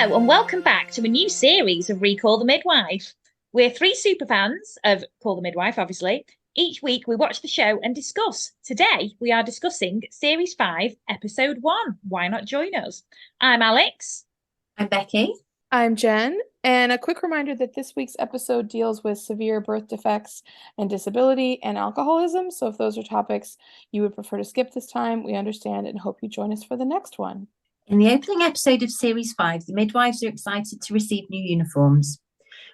Hello and welcome back to a new series of Recall the Midwife. We're three superfans of Call the Midwife, obviously. Each week we watch the show and discuss. Today we are discussing Series 5, Episode 1. Why not join us? I'm Alex. I'm Becky. I'm Jen. And a quick reminder that this week's episode deals with severe birth defects and disability and alcoholism. So if those are topics you would prefer to skip this time, we understand and hope you join us for the next one. In the opening episode of Series 5, the midwives are excited to receive new uniforms.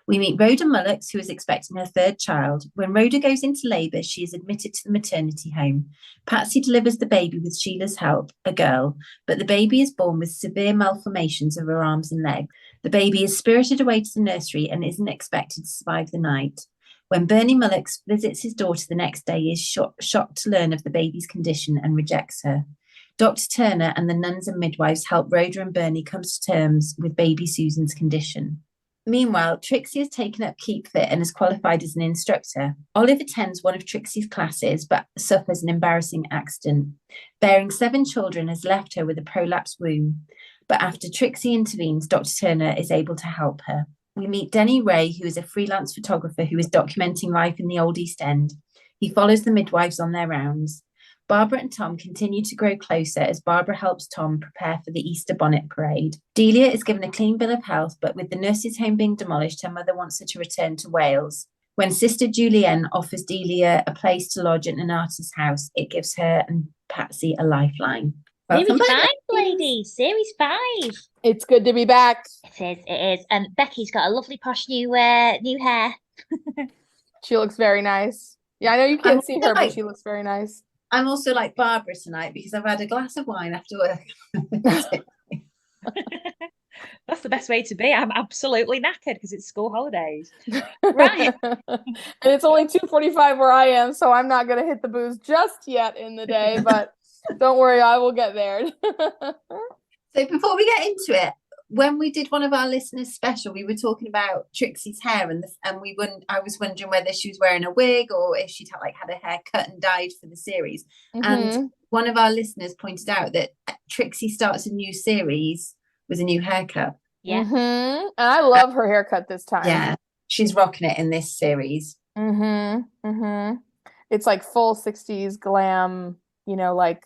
We meet Rhoda Mullocks, who is expecting her third child. When Rhoda goes into labour, she is admitted to the maternity home. Patsy delivers the baby with Sheila's help, a girl, but the baby is born with severe malformations of her arms and legs. The baby is spirited away to the nursery and isn't expected to survive the night. When Bernie Mullocks visits his daughter the next day, he is shocked to learn of the baby's condition and rejects her. Dr. Turner and the nuns and midwives help Rhoda and Bernie come to terms with baby Susan's condition. Meanwhile, Trixie has taken up Keep Fit and is qualified as an instructor. Olive attends one of Trixie's classes but suffers an embarrassing accident. Bearing 7 children has left her with a prolapsed womb. But after Trixie intervenes, Dr. Turner is able to help her. We meet Denny Ray, who is a freelance photographer who is documenting life in the Old East End. He follows the midwives on their rounds. Barbara and Tom continue to grow closer as Barbara helps Tom prepare for the Easter bonnet parade. Delia is given a clean bill of health, but with the nurse's home being demolished, her mother wants her to return to Wales. When Sister Julienne offers Delia a place to lodge at an artist's house, it gives her and Patsy a lifeline. Series 5, ladies. Series 5. It's good to be back. It is. And Becky's got a lovely posh new hair. She looks very nice. Yeah, I know you can't see her, but she looks very nice. I'm also like Barbara tonight because I've had a glass of wine after work. That's the best way to be. I'm absolutely knackered because it's school holidays. Right. And it's only 2:45 where I am, so I'm not going to hit the booze just yet in the day, but don't worry, I will get there. So before we get into it, when we did one of our listeners special, we were talking about Trixie's hair, and I was wondering whether she was wearing a wig or if she'd had her hair cut and dyed for the series. Mm-hmm. And one of our listeners pointed out that Trixie starts a new series with a new haircut. Yeah, mm-hmm. And I love her haircut this time. Yeah, she's rocking it in this series. Mm-hmm. Mm-hmm. It's like full 60s glam, like.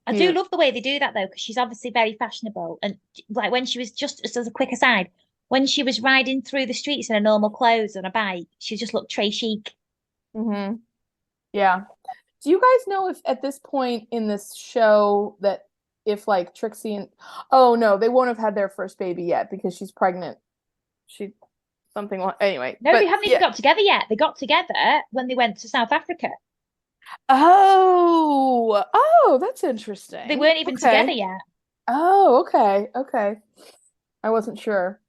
I do love the way they do that though, because she's obviously very fashionable. And like when she was just as a quick aside, when she was riding through the streets in her normal clothes on a bike, she just looked très chic. Mm-hmm. Yeah. Do you guys know if at this point in this show that if like Trixie and no, they won't have had their first baby yet because she's pregnant. Anyway. No, they haven't even got together yet. They got together when they went to South Africa. Oh, that's interesting. They weren't even together yet. Oh, okay. I wasn't sure.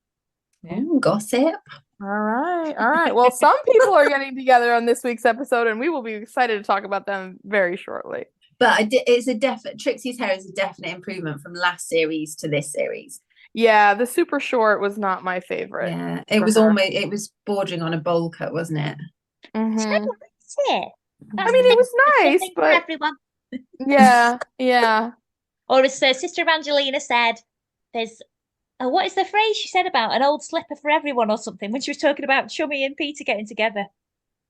Gossip. All right. Well, some people are getting together on this week's episode, and we will be excited to talk about them very shortly. But it's a definite. Trixie's hair is a definite improvement from last series to this series. Yeah, the super short was not my favorite. Yeah, it was bordering on a bowl cut, wasn't it? Mm-hmm. I liked it. It was nice, but everyone. yeah. Or as Sister Evangelina said, there's what is the phrase she said about an old slipper for everyone or something when she was talking about Chummy and Peter getting together?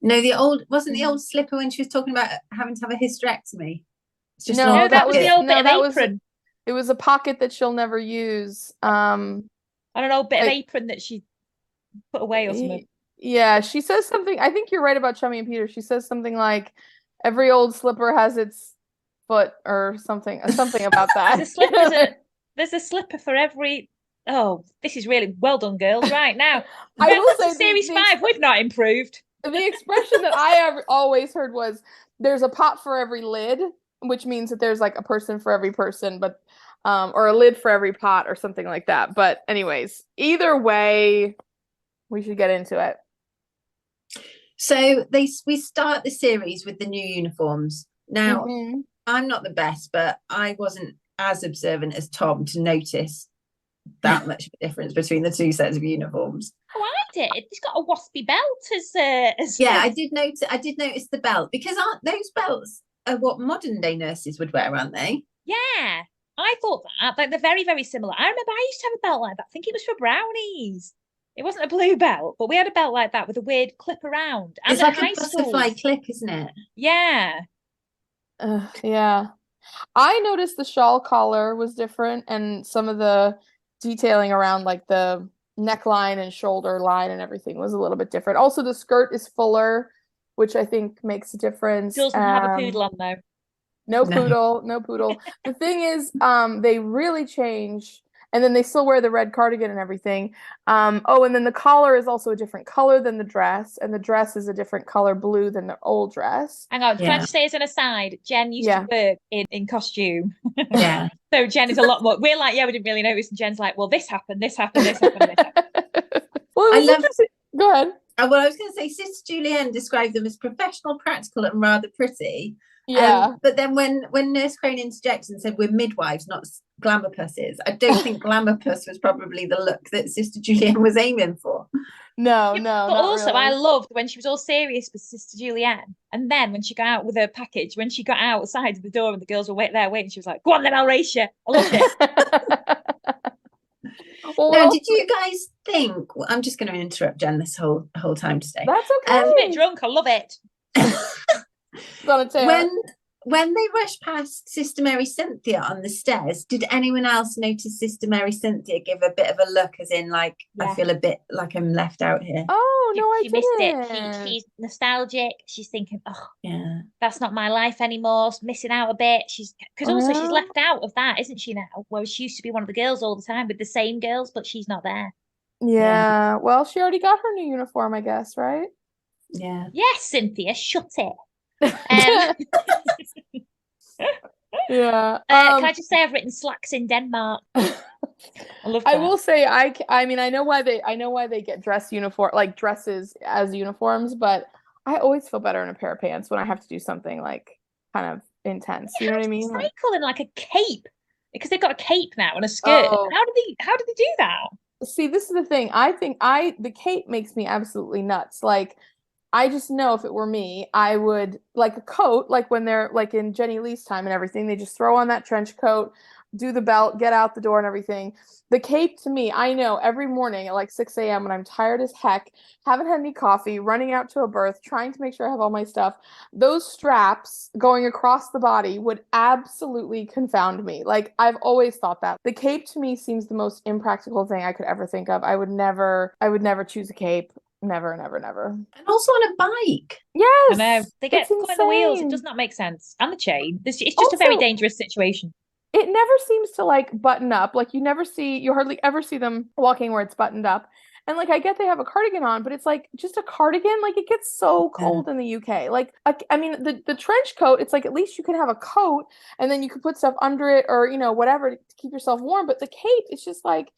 No, the old slipper when she was talking about having to have a hysterectomy. It's just that was the old bit of apron. It was a pocket that she'll never use. I don't know, bit of apron that she put away or something. Yeah, she says something. I think you're right about Chummy and Peter. She says something like, "Every old slipper has its foot," or something about that. There's a slipper for every. Oh, this is really well done, girls. Right now, I will say Series 5, we've not improved. The expression that I always heard was, "There's a pot for every lid," which means that there's like a person for every person, but or a lid for every pot or something like that. But anyways, either way, we should get into it. So we start the series with the new uniforms. Now, I'm not the best, but I wasn't as observant as Tom to notice that much of a difference between the two sets of uniforms. Oh, I did. It's got a waspy belt as I did notice the belt, because aren't those belts are what modern day nurses would wear, aren't they? Yeah. I thought that. Like, they're very, very similar. I remember I used to have a belt like that. I think it was for brownies. It wasn't a blue belt, but we had a belt like that with a weird clip around. And It's at like a high butterfly school, clip, isn't it? yeah. Yeah. I noticed the shawl collar was different and some of the detailing around like the neckline and shoulder line and everything was a little bit different. Also, the skirt is fuller, which I think makes a difference. Doesn't have a poodle on though. No No. poodle, no poodle. The thing is, they really change, and then they still wear the red cardigan and everything. Oh, and then the collar is also a different color than the dress, and the dress is a different color blue than the old dress. Hang on, can I Yeah. just say as an aside, Jen used Yeah. to work in costume. Yeah. So Jen is a lot more. We're like, yeah, we didn't really notice. And Jen's like, well, this happened, this happened, this happened, this happened. Well, it I was love- interesting. Go ahead. Well, I was going to say, Sister Julienne described them as professional, practical, and rather pretty. Yeah. But then when Nurse Crane interjected and said we're midwives, not glamour pusses, I don't think glamour puss was probably the look that Sister Julienne was aiming for. No, Yeah, no, but not also, really. I loved when she was all serious with Sister Julienne, and then when she got out with her package, when she got outside of the door and the girls were there waiting, she was like, "Go on, then I'll race you." I loved it. Well, Now, also- did you guys think? I'm just going to interrupt Jen this whole time today. that's I'm a okay. bit drunk. I love it. It's on a tear. When they rushed past Sister Mary Cynthia on the stairs, did anyone else notice Sister Mary Cynthia give a bit of a look, as in like, Yeah. I feel a bit like I'm left out here? Oh no, I She missed didn't. it. She's nostalgic. She's thinking, "Oh, Yeah. that's not my life anymore." Missing out a bit. She's because Oh, also she's yeah? left out of that, isn't she now? Whereas she used to be one of the girls all the time with the same girls, but she's not there. Yeah. Well, she already got her new uniform, I guess, right? Yeah. Yes, Cynthia, shut it. Um, Yeah. can I just say I've written slacks in Denmark? I love I that. will say I mean I know why they get dresses as uniforms, but I always feel better in a pair of pants when I have to do something like kind of intense. You know what I mean? Like, Cycle in like a cape because they've got a cape now and a skirt. Oh. How did they do that? see, this is the thing. I think the cape makes me absolutely nuts. Like, I just know if it were me, I would like a coat, like when they're like in Jenny Lee's time and everything, they just throw on that trench coat, do the belt, get out the door and everything. The cape to me, I know every morning at like 6 a.m. when I'm tired as heck, haven't had any coffee, running out to a birth, trying to make sure I have all my stuff, those straps going across the body would absolutely confound me. Like, I've always thought that. The cape to me seems the most impractical thing I could ever think of. I would never choose a cape. Never, never, never. And also on a bike. Yes. I know they get it's caught in the wheels. It insane. does not make sense. And the chain. It's just a very Also- dangerous situation. It never seems to like button up. Like you hardly ever see them walking where it's buttoned up. And like I get they have a cardigan on, but it's like just a cardigan. Like it gets so cold in the UK. Like I mean the trench coat, it's like at least you can have a coat and then you can put stuff under it or whatever to keep yourself warm. But the cape, it's just like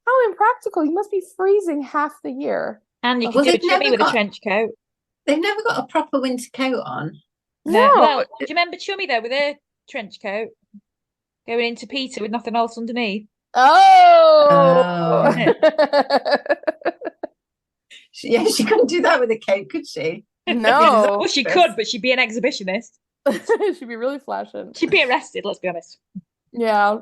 how impractical. You must be freezing half the year. And you can Well, do a they've chubby never with a got- trench coat. They've never got a proper winter coat on. No. Well, do you remember Chummy though with her trench coat going into Peter with nothing else underneath? Oh. She couldn't do that with a coat, could she? No. Well, she could, but she'd be an exhibitionist. She'd be really flashing. She'd be arrested. Let's be honest. Yeah.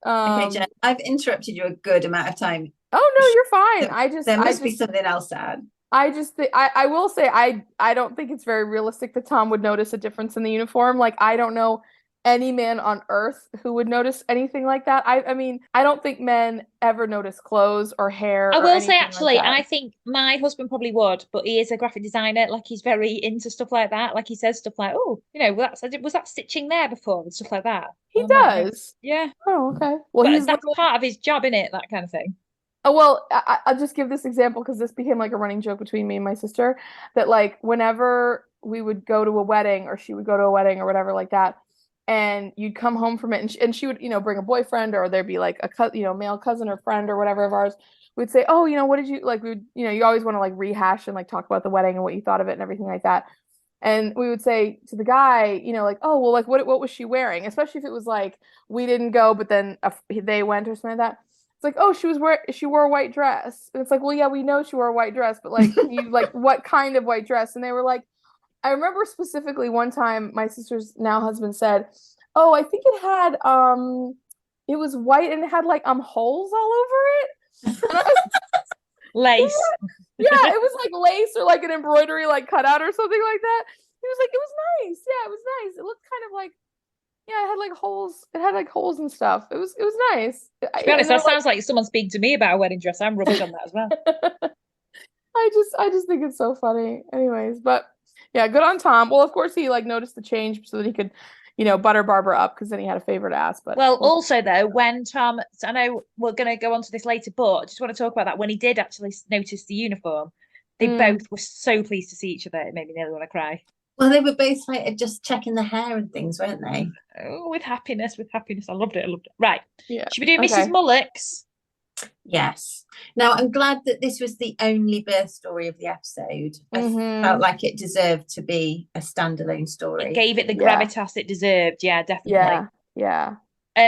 Okay, Jen, I've interrupted you a good amount of time. Oh no, you're fine. There must be something else to add. I just think I will say I don't think it's very realistic that Tom would notice a difference in the uniform. Like I don't know any man on earth who would notice anything like that. I mean, I don't think men ever notice clothes or hair. I or will say anything actually, like that. I think my husband probably would, but he is a graphic designer. Like he's very into stuff like that. Like he says stuff like, "Oh, was that stitching there before?" and stuff like that. He And I'm like, does. yeah. Oh, okay. Well, But he's that's literally- part of his job, innit? That kind of thing. Oh, well, I'll just give this example because this became like a running joke between me and my sister that like whenever we would go to a wedding or she would go to a wedding or whatever like that, and you'd come home from it and she would, bring a boyfriend or there'd be like a male cousin or friend or whatever of ours. We'd say, oh, what did you like? We would, you always want to like rehash and like talk about the wedding and what you thought of it and everything like that. And we would say to the guy, like, oh, well, like what was she wearing? Especially if it was like we didn't go, but then they went or something like that. It's like, oh, she wore a white dress. And it's like, well, yeah, we know she wore a white dress, but like you like what kind of white dress? And they were like, I remember specifically one time my sister's now husband said, oh, I think it had It was white and it had like holes all over it. And I was, Lace. yeah, it was like lace or like an embroidery like cutout or something like that. He was like, it was nice. Yeah, it was nice. It looked kind of like, yeah, it had like holes. It had like holes and stuff. It was nice. To be honest, that sounds like someone speaking to me about a wedding dress. I'm rubbish on that as well. I just think it's so funny. Anyways, but yeah, good on Tom. Well, of course he like noticed the change so that he could, butter Barbara up because then he had a favor to ask. But well, also though, when Tom, I know we're going to go on to this later, but I just want to talk about that. When he did actually notice the uniform, they both were so pleased to see each other. It made me nearly want to cry. Well, they were both like just checking the hair and things, weren't they? Oh, with happiness. I loved it. Right. Yeah. Should we do Mrs. Mullock's? Yes. Now, I'm glad that this was the only birth story of the episode. I felt like it deserved to be a standalone story. It gave it the gravitas it deserved. Yeah, definitely. Yeah.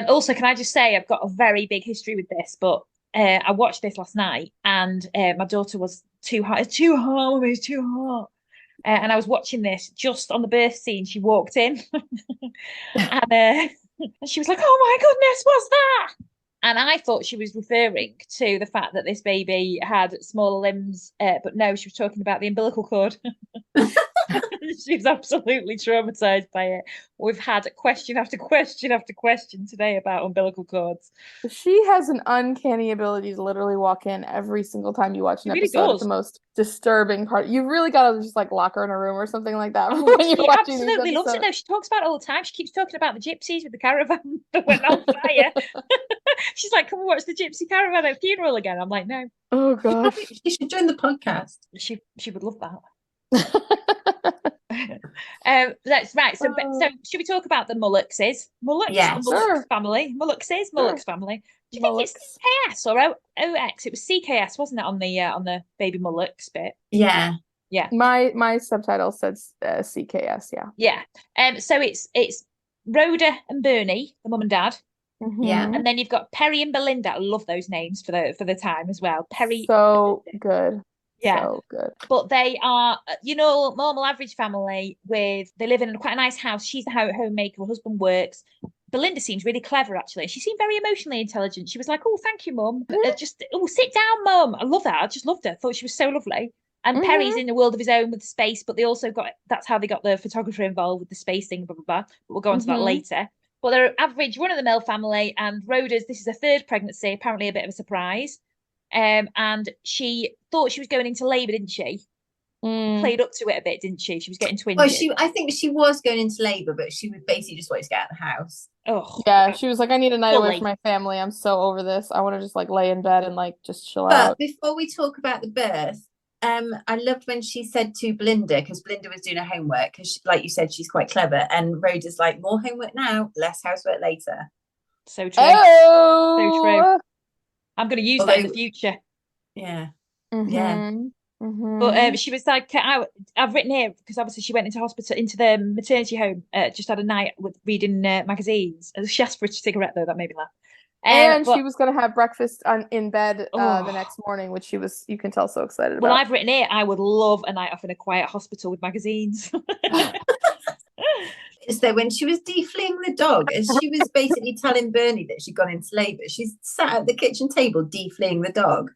Also, can I just say, I've got a very big history with this, but I watched this last night and my daughter was too hot. It's too hot, Mummy, it's too hot. And I was watching this just on the birth scene. She walked in and she was like, oh my goodness, what's that? And I thought she was referring to the fact that this baby had smaller limbs, but no, she was talking about the umbilical cord. She was absolutely traumatized by it. We've had question after question after question today about umbilical cords. She has an uncanny ability to literally walk in every single time you watch an episode. It's the most disturbing part. You really gotta just like lock her in a room or something like that. When you're watching absolutely loves it though. She talks about it all the time. She keeps talking about the gypsies with the caravan that went on fire. She's like, come and watch the gypsy caravan at funeral again. I'm like, no. Oh gosh. She should join the podcast. She would love that. That's right. So should we talk about the Mullockses? Family. Mullockses family. Do you think it's CKS or OX? It was CKS, wasn't it, on the baby Mullocks bit? Yeah. My subtitle says CKS. Yeah. So it's Rhoda and Bernie, the mum and dad. Yeah. And then you've got Perry and Belinda. I love those names for the time as well. Perry. So good. Yeah. So good. But they are, normal average family they live in quite a nice house. She's the homemaker, her husband works. Belinda seems really clever, actually. She seemed very emotionally intelligent. She was like, oh, thank you, Mum. Sit down, Mum. I love that. I just loved her. I thought she was so lovely. And Perry's in the world of his own with space, but they also that's how they got the photographer involved with the space thing, blah, blah, blah. But we'll go on to that later. But they're an average run-of-the-mill family, and Rhoda's, this is her third pregnancy, apparently a bit of a surprise. And she thought she was going into labour, didn't she? Played up to it a bit, didn't she? She was getting twinges. Well, I think she was going into labour, but she was basically just wanting to get out of the house. Oh, yeah. She was like, I need a night away from my family. I'm so over this. I want to just like lay in bed and like just chill out. But before we talk about the birth, I loved when she said to Belinda, because Belinda was doing her homework, because like you said, she's quite clever, and Rhoda's like, more homework now, less housework later. So true. So true. I'm going to use that in the future. Yeah. Yeah. But she was like, I've written here, because obviously she went into hospital, into the maternity home, just had a night with reading magazines. She asked for a cigarette though, that made me laugh. And she was going to have breakfast in bed the next morning, which she was, you can tell, so excited about. Well, I've written here, I would love a night off in a quiet hospital with magazines. So when she was defleeing the dog, as she was basically telling Bernie that she'd gone into labour, she's sat at the kitchen table defleeing the dog.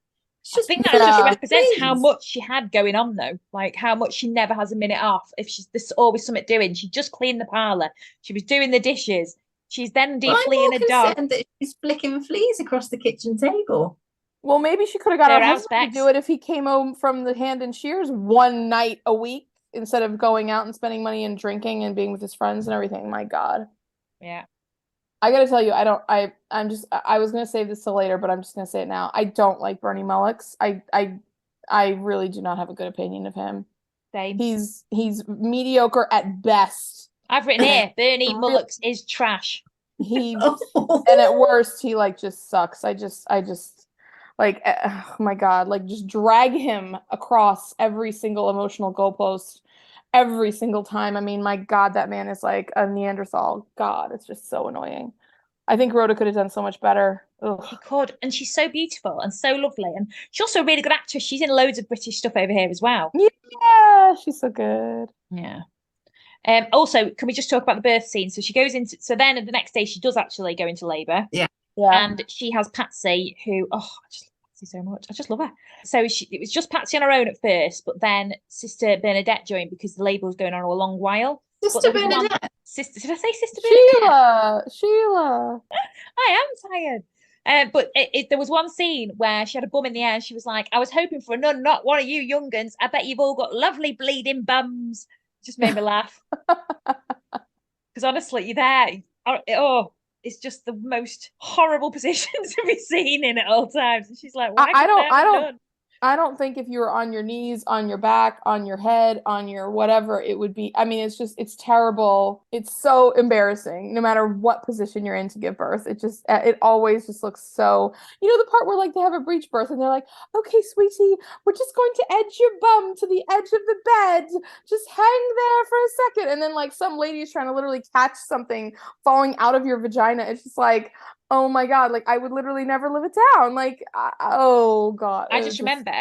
I think that just represents how much she had going on, though. Like how much she never has a minute off. If there's always something doing. She just cleaned the parlour. She was doing the dishes. She's then defleeing a dog. That she's flicking fleas across the kitchen table. Well, maybe she could have got her husband to do it if he came home from the hand and shears one night a week instead of going out and spending money and drinking and being with his friends and everything. My God. Yeah. I gotta tell you, I was gonna save this till later, but I'm just gonna say it now. I don't like Bernie Mullocks. I really do not have a good opinion of him. Same. He's mediocre at best. I've written here, Bernie Mullocks is trash. And at worst, he like just sucks. I just like, oh my God, like just drag him across every single emotional goalpost every single time. I mean, my God, that man is like a Neanderthal. God, it's just so annoying. I think Rhoda could have done so much better. Ugh. She could, and she's so beautiful and so lovely, and she's also a really good actress. She's in loads of British stuff over here as well. Yeah, she's so good. Yeah. Also, can we just talk about the birth scene? So she goes into, so then the next day she does actually go into labour. Yeah. And she has Patsy, who, I just love Patsy so much. I just love her. So it was just Patsy on her own at first, but then Sister Bernadette joined because the labour was going on a long while. Sister Bernadette. Did I say Sister Bernadette? Sheila. I am tired. But there was one scene where she had a bum in the air and she was like, I was hoping for a nun, not one of you young uns. I bet you've all got lovely bleeding bums. It just made me laugh. Because honestly, you're there. It's just the most horrible position to be seen in at all times. And she's like, I don't think if you were on your knees, on your back, on your head, on your whatever, it would be, I mean, it's terrible. It's so embarrassing, no matter what position you're in to give birth. It always just looks so, the part where like they have a breech birth and they're like, okay, sweetie, we're just going to edge your bum to the edge of the bed. Just hang there for a second. And then like some lady is trying to literally catch something falling out of your vagina. It's just like, oh my God, like I would literally never live it down. Like, oh God. I just remember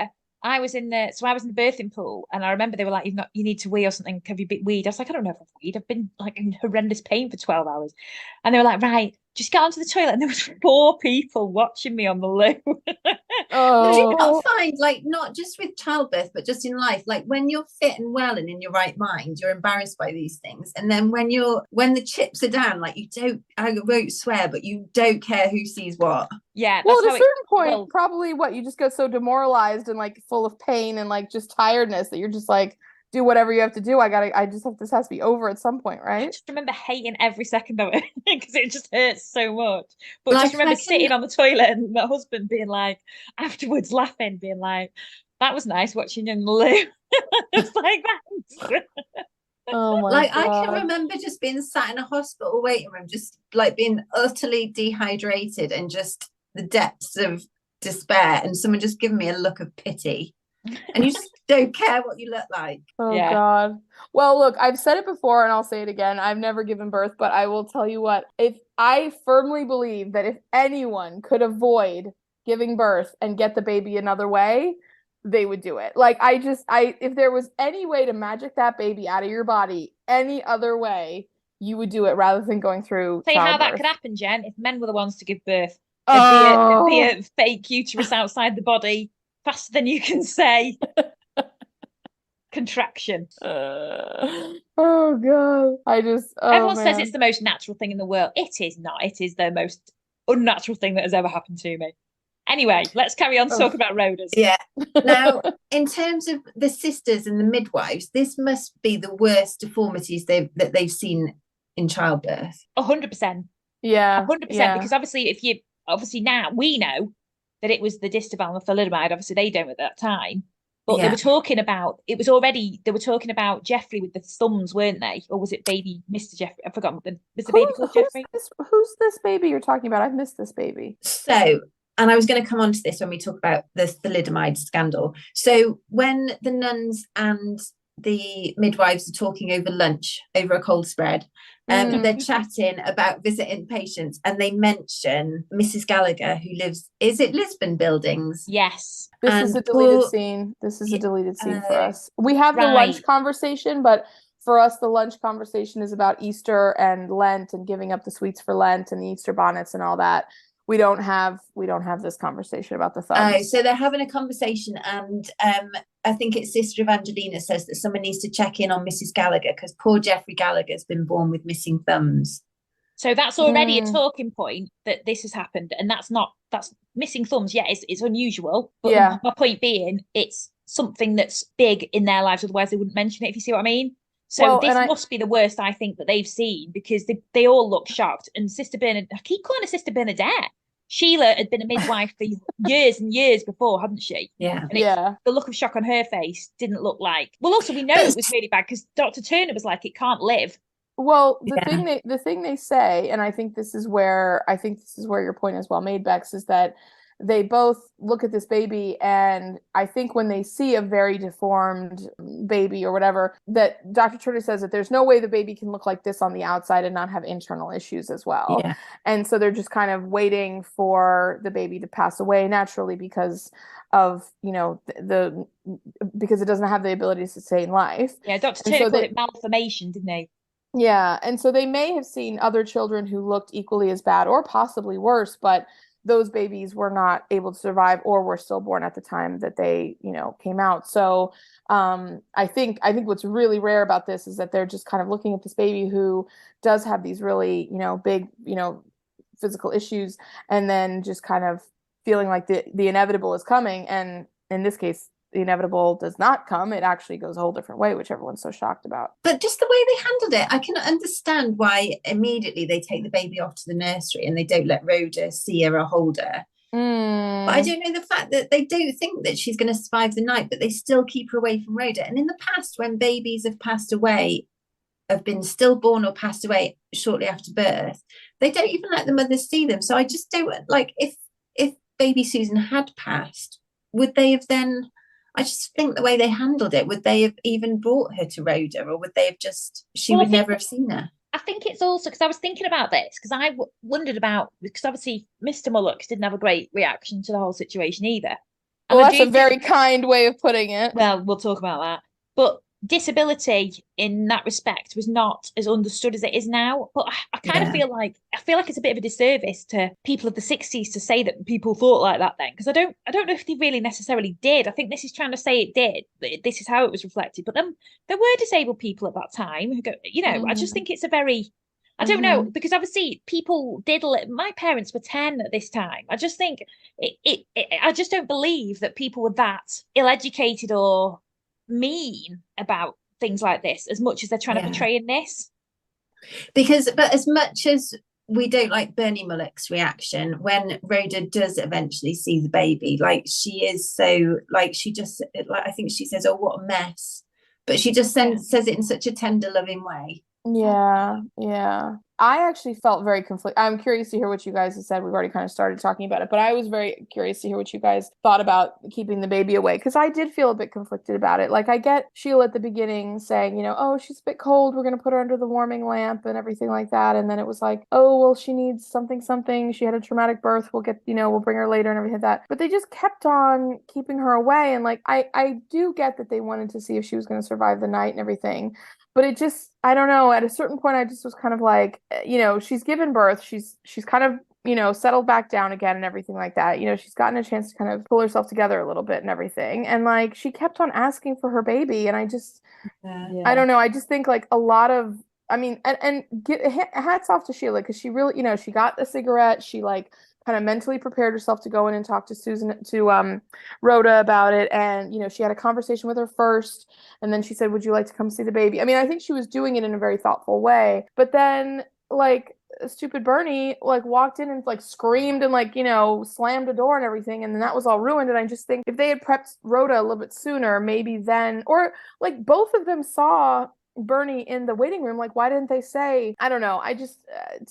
I was in the birthing pool and I remember they were like, you need to wee or something. Have you been weed? I was like, I don't know if I've weed. I've been like in horrendous pain for 12 hours. And they were like, right, just get onto the toilet. And there was 4 people watching me on the loo. Do you not find, like, not just with childbirth, but just in life, like when you're fit and well and in your right mind, you're embarrassed by these things. And then when the chips are down, like I won't swear, but you don't care who sees what. Yeah. Well, at a certain point, probably you just get so demoralized and like full of pain and like just tiredness that you're just like, do whatever you have to do. This has to be over at some point, right? I just remember hating every second of it because it just hurts so much. But like, just remember sitting on the toilet and my husband being like, afterwards laughing, being like, that was nice watching you in the loo. It's like that. Oh my God. I can remember just being sat in a hospital waiting room, just like being utterly dehydrated and just the depths of despair, and someone just giving me a look of pity. And you just don't care what you look like. Oh God. Well, look, I've said it before and I'll say it again. I've never given birth, but I will tell you what, if I firmly believe that if anyone could avoid giving birth and get the baby another way, they would do it. Like if there was any way to magic that baby out of your body any other way, you would do it rather than going through Say childbirth. How that could happen, Jen, if men were the ones to give birth. It'd be a fake uterus outside the body. Faster than you can say. Contraction. Oh God. Everyone says it's the most natural thing in the world. It is not. It is the most unnatural thing that has ever happened to me. Anyway, let's carry on talking about Rhoda's. Yeah. Now, in terms of the sisters and the midwives, this must be the worst deformities they've seen in childbirth. 100%. Yeah. 100%. Because obviously now we know that it was the distal and the thalidomide. Obviously, they don't at that time. But they were talking about, they were talking about Jeffrey with the thumbs, weren't they? Or was it baby Mr. Jeffrey? I've forgotten. Was the baby called Jeffrey? Who's this baby you're talking about? I've missed this baby. So, and I was going to come on to this when we talk about the thalidomide scandal. So when the nuns and the midwives are talking over lunch, over a cold spread, they're chatting about visiting patients, and they mention Mrs. Gallagher, who lives, is it Lisbon Buildings? Yes. This is a deleted scene. This is a deleted scene for us. We have the lunch conversation, but for us, the lunch conversation is about Easter and Lent and giving up the sweets for Lent and the Easter bonnets and all that. We don't have this conversation about the thumbs. Oh, so they're having a conversation, and I think it's Sister Evangelina says that someone needs to check in on Mrs. Gallagher because poor Jeffrey Gallagher's been born with missing thumbs. So that's already a talking point that this has happened, and that's missing thumbs. Yeah, it's unusual, but my point being, it's something that's big in their lives. Otherwise, they wouldn't mention it. If you see what I mean. So this must be the worst, I think, that they've seen, because they all look shocked. And Sister Bernadette, I keep calling her Sister Bernadette. Sheila had been a midwife for years and years before, hadn't she? Yeah. And the look of shock on her face didn't look like. Well, also we know it was really bad because Dr. Turner was like, it can't live. Well, the thing they say, and I think this is where your point is well made, Bex, is that they both look at this baby, and I think when they see a very deformed baby or whatever, that Dr. Turner says that there's no way the baby can look like this on the outside and not have internal issues as well. Yeah. And so they're just kind of waiting for the baby to pass away naturally because of, because it doesn't have the ability to sustain life. Yeah, Dr. Turner called it malformation, didn't he? Yeah, and so they may have seen other children who looked equally as bad or possibly worse, but those babies were not able to survive or were stillborn at the time that they, came out. So I think what's really rare about this is that they're just kind of looking at this baby who does have these really, big, physical issues, and then just kind of feeling like the inevitable is coming. And in this case, the inevitable does not come. It actually goes a whole different way, which everyone's so shocked about. But just the way they handled it, I can understand why immediately they take the baby off to the nursery and they don't let Rhoda see her or hold her. But I don't know the fact that they don't think that she's going to survive the night, but they still keep her away from Rhoda. And in the past, when babies have passed away, have been stillborn or passed away shortly after birth, they don't even let the mothers see them. So I just don't like, if baby Susan had passed, would they have then, I just think the way they handled it, would they have even brought her to Rhoda, or would they have just, she would never have seen her? I think it's also because I was thinking about this, because I wondered about, because obviously Mr. Mullocks didn't have a great reaction to the whole situation either. And well, that's a very kind way of putting it. Well, we'll talk about that. But disability in that respect was not as understood as it is now. But I kind of feel like it's a bit of a disservice to people of the 60s to say that people thought like that then, because I don't know if they really necessarily did. I think this is trying to say it did, but this is how it was reflected. But then there were disabled people at that time who go, I just think it's a very, I don't know, because obviously people did. My parents were 10 at this time. I just think I just don't believe that people were that ill-educated or mean about things like this as much as they're trying to portray in this. But as much as we don't like Bernie Mullock's reaction when Rhoda does eventually see the baby, like she is so, like she just, like I think she says, "Oh, what a mess," but she just says it in such a tender, loving way. Yeah. I actually felt very conflicted. I'm curious to hear what you guys have said. We've already kind of started talking about it, but I was very curious to hear what you guys thought about keeping the baby away, because I did feel a bit conflicted about it. Like, I get Sheila at the beginning saying, oh, she's a bit cold, we're going to put her under the warming lamp and everything like that. And then it was like, oh, well, she needs something. She had a traumatic birth. We'll get, we'll bring her later and everything like that. But they just kept on keeping her away. And like, I do get that they wanted to see if she was going to survive the night and everything. But it just, I don't know, at a certain point, I just was kind of like, she's given birth. She's kind of, settled back down again and everything like that. She's gotten a chance to kind of pull herself together a little bit and everything. And like, she kept on asking for her baby. And I just, I don't know. I just think like a lot of, I mean, and hats off to Sheila, because she really, she got the cigarette. She like kind of mentally prepared herself to go in and talk to Rhoda about it. And, she had a conversation with her first, and then she said, would you like to come see the baby? I mean, I think she was doing it in a very thoughtful way, but then like stupid Bernie like walked in and like screamed and like, slammed the door and everything. And then that was all ruined. And I just think if they had prepped Rhoda a little bit sooner, maybe then, or like both of them saw Bernie in the waiting room, like, why didn't they say, I don't know. I just,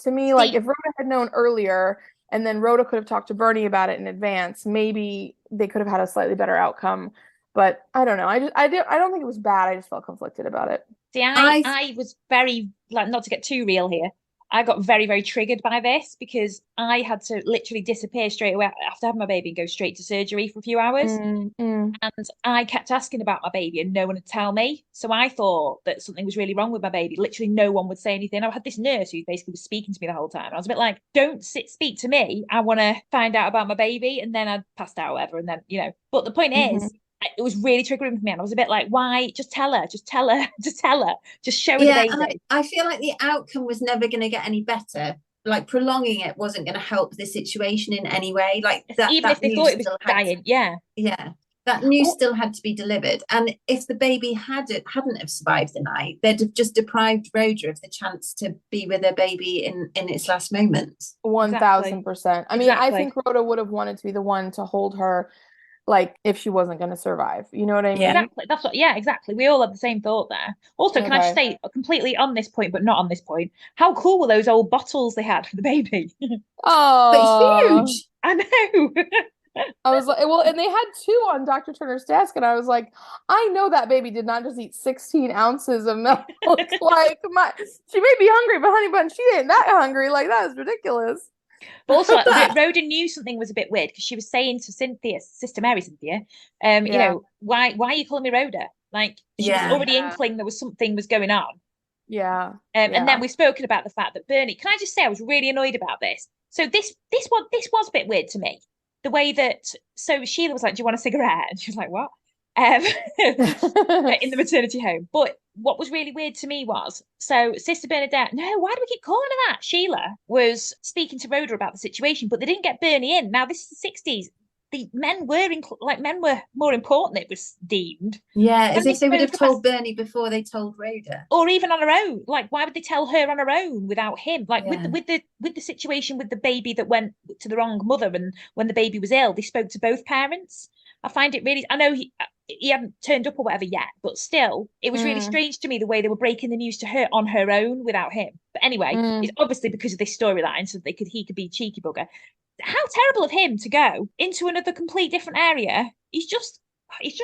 to me, like if Rhoda had known earlier, and then Rhoda could have talked to Bernie about it in advance, maybe they could have had a slightly better outcome. But I don't know. I don't think it was bad. I just felt conflicted about it. See, I was very, like, not to get too real here, I got very, very triggered by this, because I had to literally disappear straight away after having my baby and go straight to surgery for a few hours. And I kept asking about my baby and no one would tell me. So I thought that something was really wrong with my baby. Literally no one would say anything. I had this nurse who basically was speaking to me the whole time. I was a bit like, don't speak to me. I want to find out about my baby. And then I passed out or whatever. And then, but the point is, it was really triggering for me, and I was a bit like, why? Just tell her, just show her the baby. And I feel like the outcome was never going to get any better. Like prolonging it wasn't going to help the situation in any way. Like that, even if they thought it was dying, that news still had to be delivered. And if the baby hadn't have survived the night, they'd have just deprived Rhoda of the chance to be with her baby in its last moments. 1000%. I mean, I think Rhoda would have wanted to be the one to hold her, like if she wasn't going to survive, you know what I mean? Exactly. That's what. Yeah, exactly. We all had the same thought there. Also, can I just say, completely on this point, but not on this point, how cool were those old bottles they had for the baby? Oh, huge! I know. I was like, well, and they had two on Dr. Turner's desk, and I was like, I know that baby did not just eat 16 ounces of milk. Like, she may be hungry, but honey bun, she ain't that hungry. Like, that is ridiculous. But also, Rhoda knew something was a bit weird, because she was saying to Sister Mary Cynthia, why are you calling me Rhoda? Like, she was already inkling there was something was going on. Yeah. And then we've spoken about the fact that Bernie. Can I just say I was really annoyed about this. So this was a bit weird to me. The way that Sheila was like, "Do you want a cigarette?" And she was like, "What?" In the maternity home. But what was really weird to me was, so Sister Bernadette, no, why do we keep calling her that? Sheila was speaking to Rhoda about the situation, but they didn't get Bernie in. Now this is the 60s. The men were more important, it was deemed. Yeah, as if they would have told Bernie before they told Rhoda. Or even on her own. Like, why would they tell her on her own without him? Like with the situation with the baby that went to the wrong mother, and when the baby was ill, they spoke to both parents. I find it really, I know he hadn't turned up or whatever yet, but still, it was really strange to me the way they were breaking the news to her on her own without him. But anyway, it's obviously because of this storyline, so he could be cheeky bugger. How terrible of him to go into another complete different area. He's just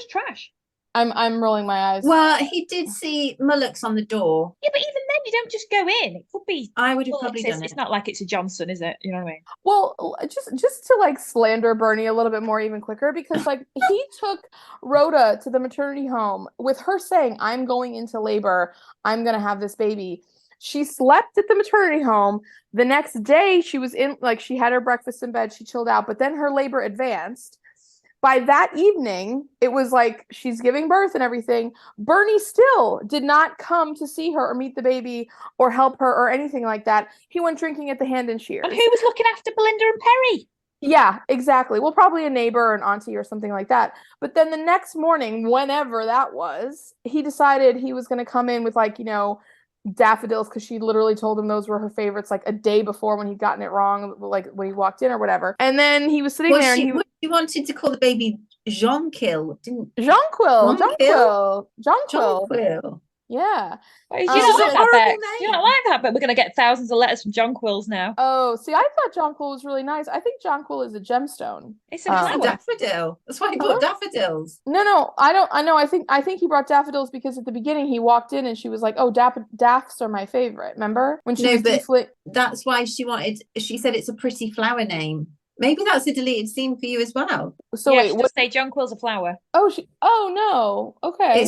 trash. I'm rolling my eyes. Well, he did see Mullocks on the door. Yeah, but even then, you don't just go in. It could be. I would have probably done it. It's not like it's a Johnson, is it? You know what I mean? Well, just to like slander Bernie a little bit more even quicker, because like he took Rhoda to the maternity home with her saying, "I'm going into labor. I'm gonna have this baby." She slept at the maternity home. The next day, she was in, like, she had her breakfast in bed. She chilled out, but then her labor advanced. By that evening, it was like she's giving birth and everything. Bernie still did not come to see her or meet the baby or help her or anything like that. He went drinking at the Hand and Shears. And who was looking after Belinda and Perry? Yeah, exactly. Well, probably a neighbor or an auntie or something like that. But then the next morning, whenever that was, he decided he was going to come in with, like, you know, daffodils, because she literally told him those were her favorites like a day before when he'd gotten it wrong, like when he walked in or whatever. And then he was sitting there and he wanted to call the baby Jonquil, didn't Jonquil. Yeah. Do you not like that? But we're going to get thousands of letters from Jonquils now. Oh, see, I thought Jonquil was really nice. I think Jonquil is a gemstone. It's a daffodil. That's why he bought daffodils. No, I don't. I know. I think he brought daffodils because at the beginning he walked in and she was like, "Oh, daffs are my favorite." Remember when she was that's why she said it's a pretty flower name. Maybe that's a deleted scene for you as well. So yeah, wait, say Jonquil's a flower. Oh, no. Okay.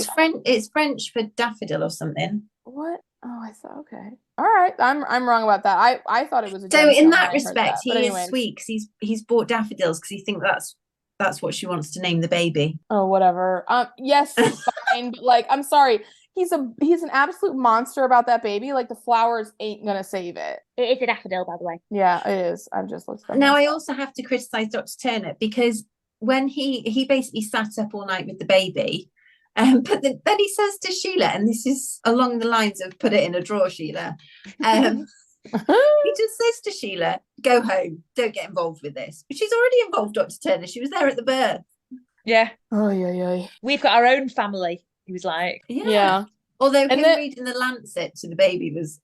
It's French for daffodil or something. What? Oh, I thought, okay. All right. I'm wrong about that. I thought it was a So in that respect, he is sweet because he's bought daffodils because he thinks that's what she wants to name the baby. Oh, whatever. Yes, fine. But like, I'm sorry. He's an absolute monster about that baby. Like, the flowers ain't gonna save it. It is a daffodil, by the way. Yeah, it is. I'm just looking. Now, I also have to criticize Dr. Turner because when he basically sat up all night with the baby, but then he says to Sheila, and this is along the lines of "put it in a drawer, Sheila." He just says to Sheila, "Go home. Don't get involved with this." But she's already involved, Dr. Turner. She was there at the birth. Yeah. Oh yeah. We've got our own family. He was like, yeah. Although reading the Lancet to the baby was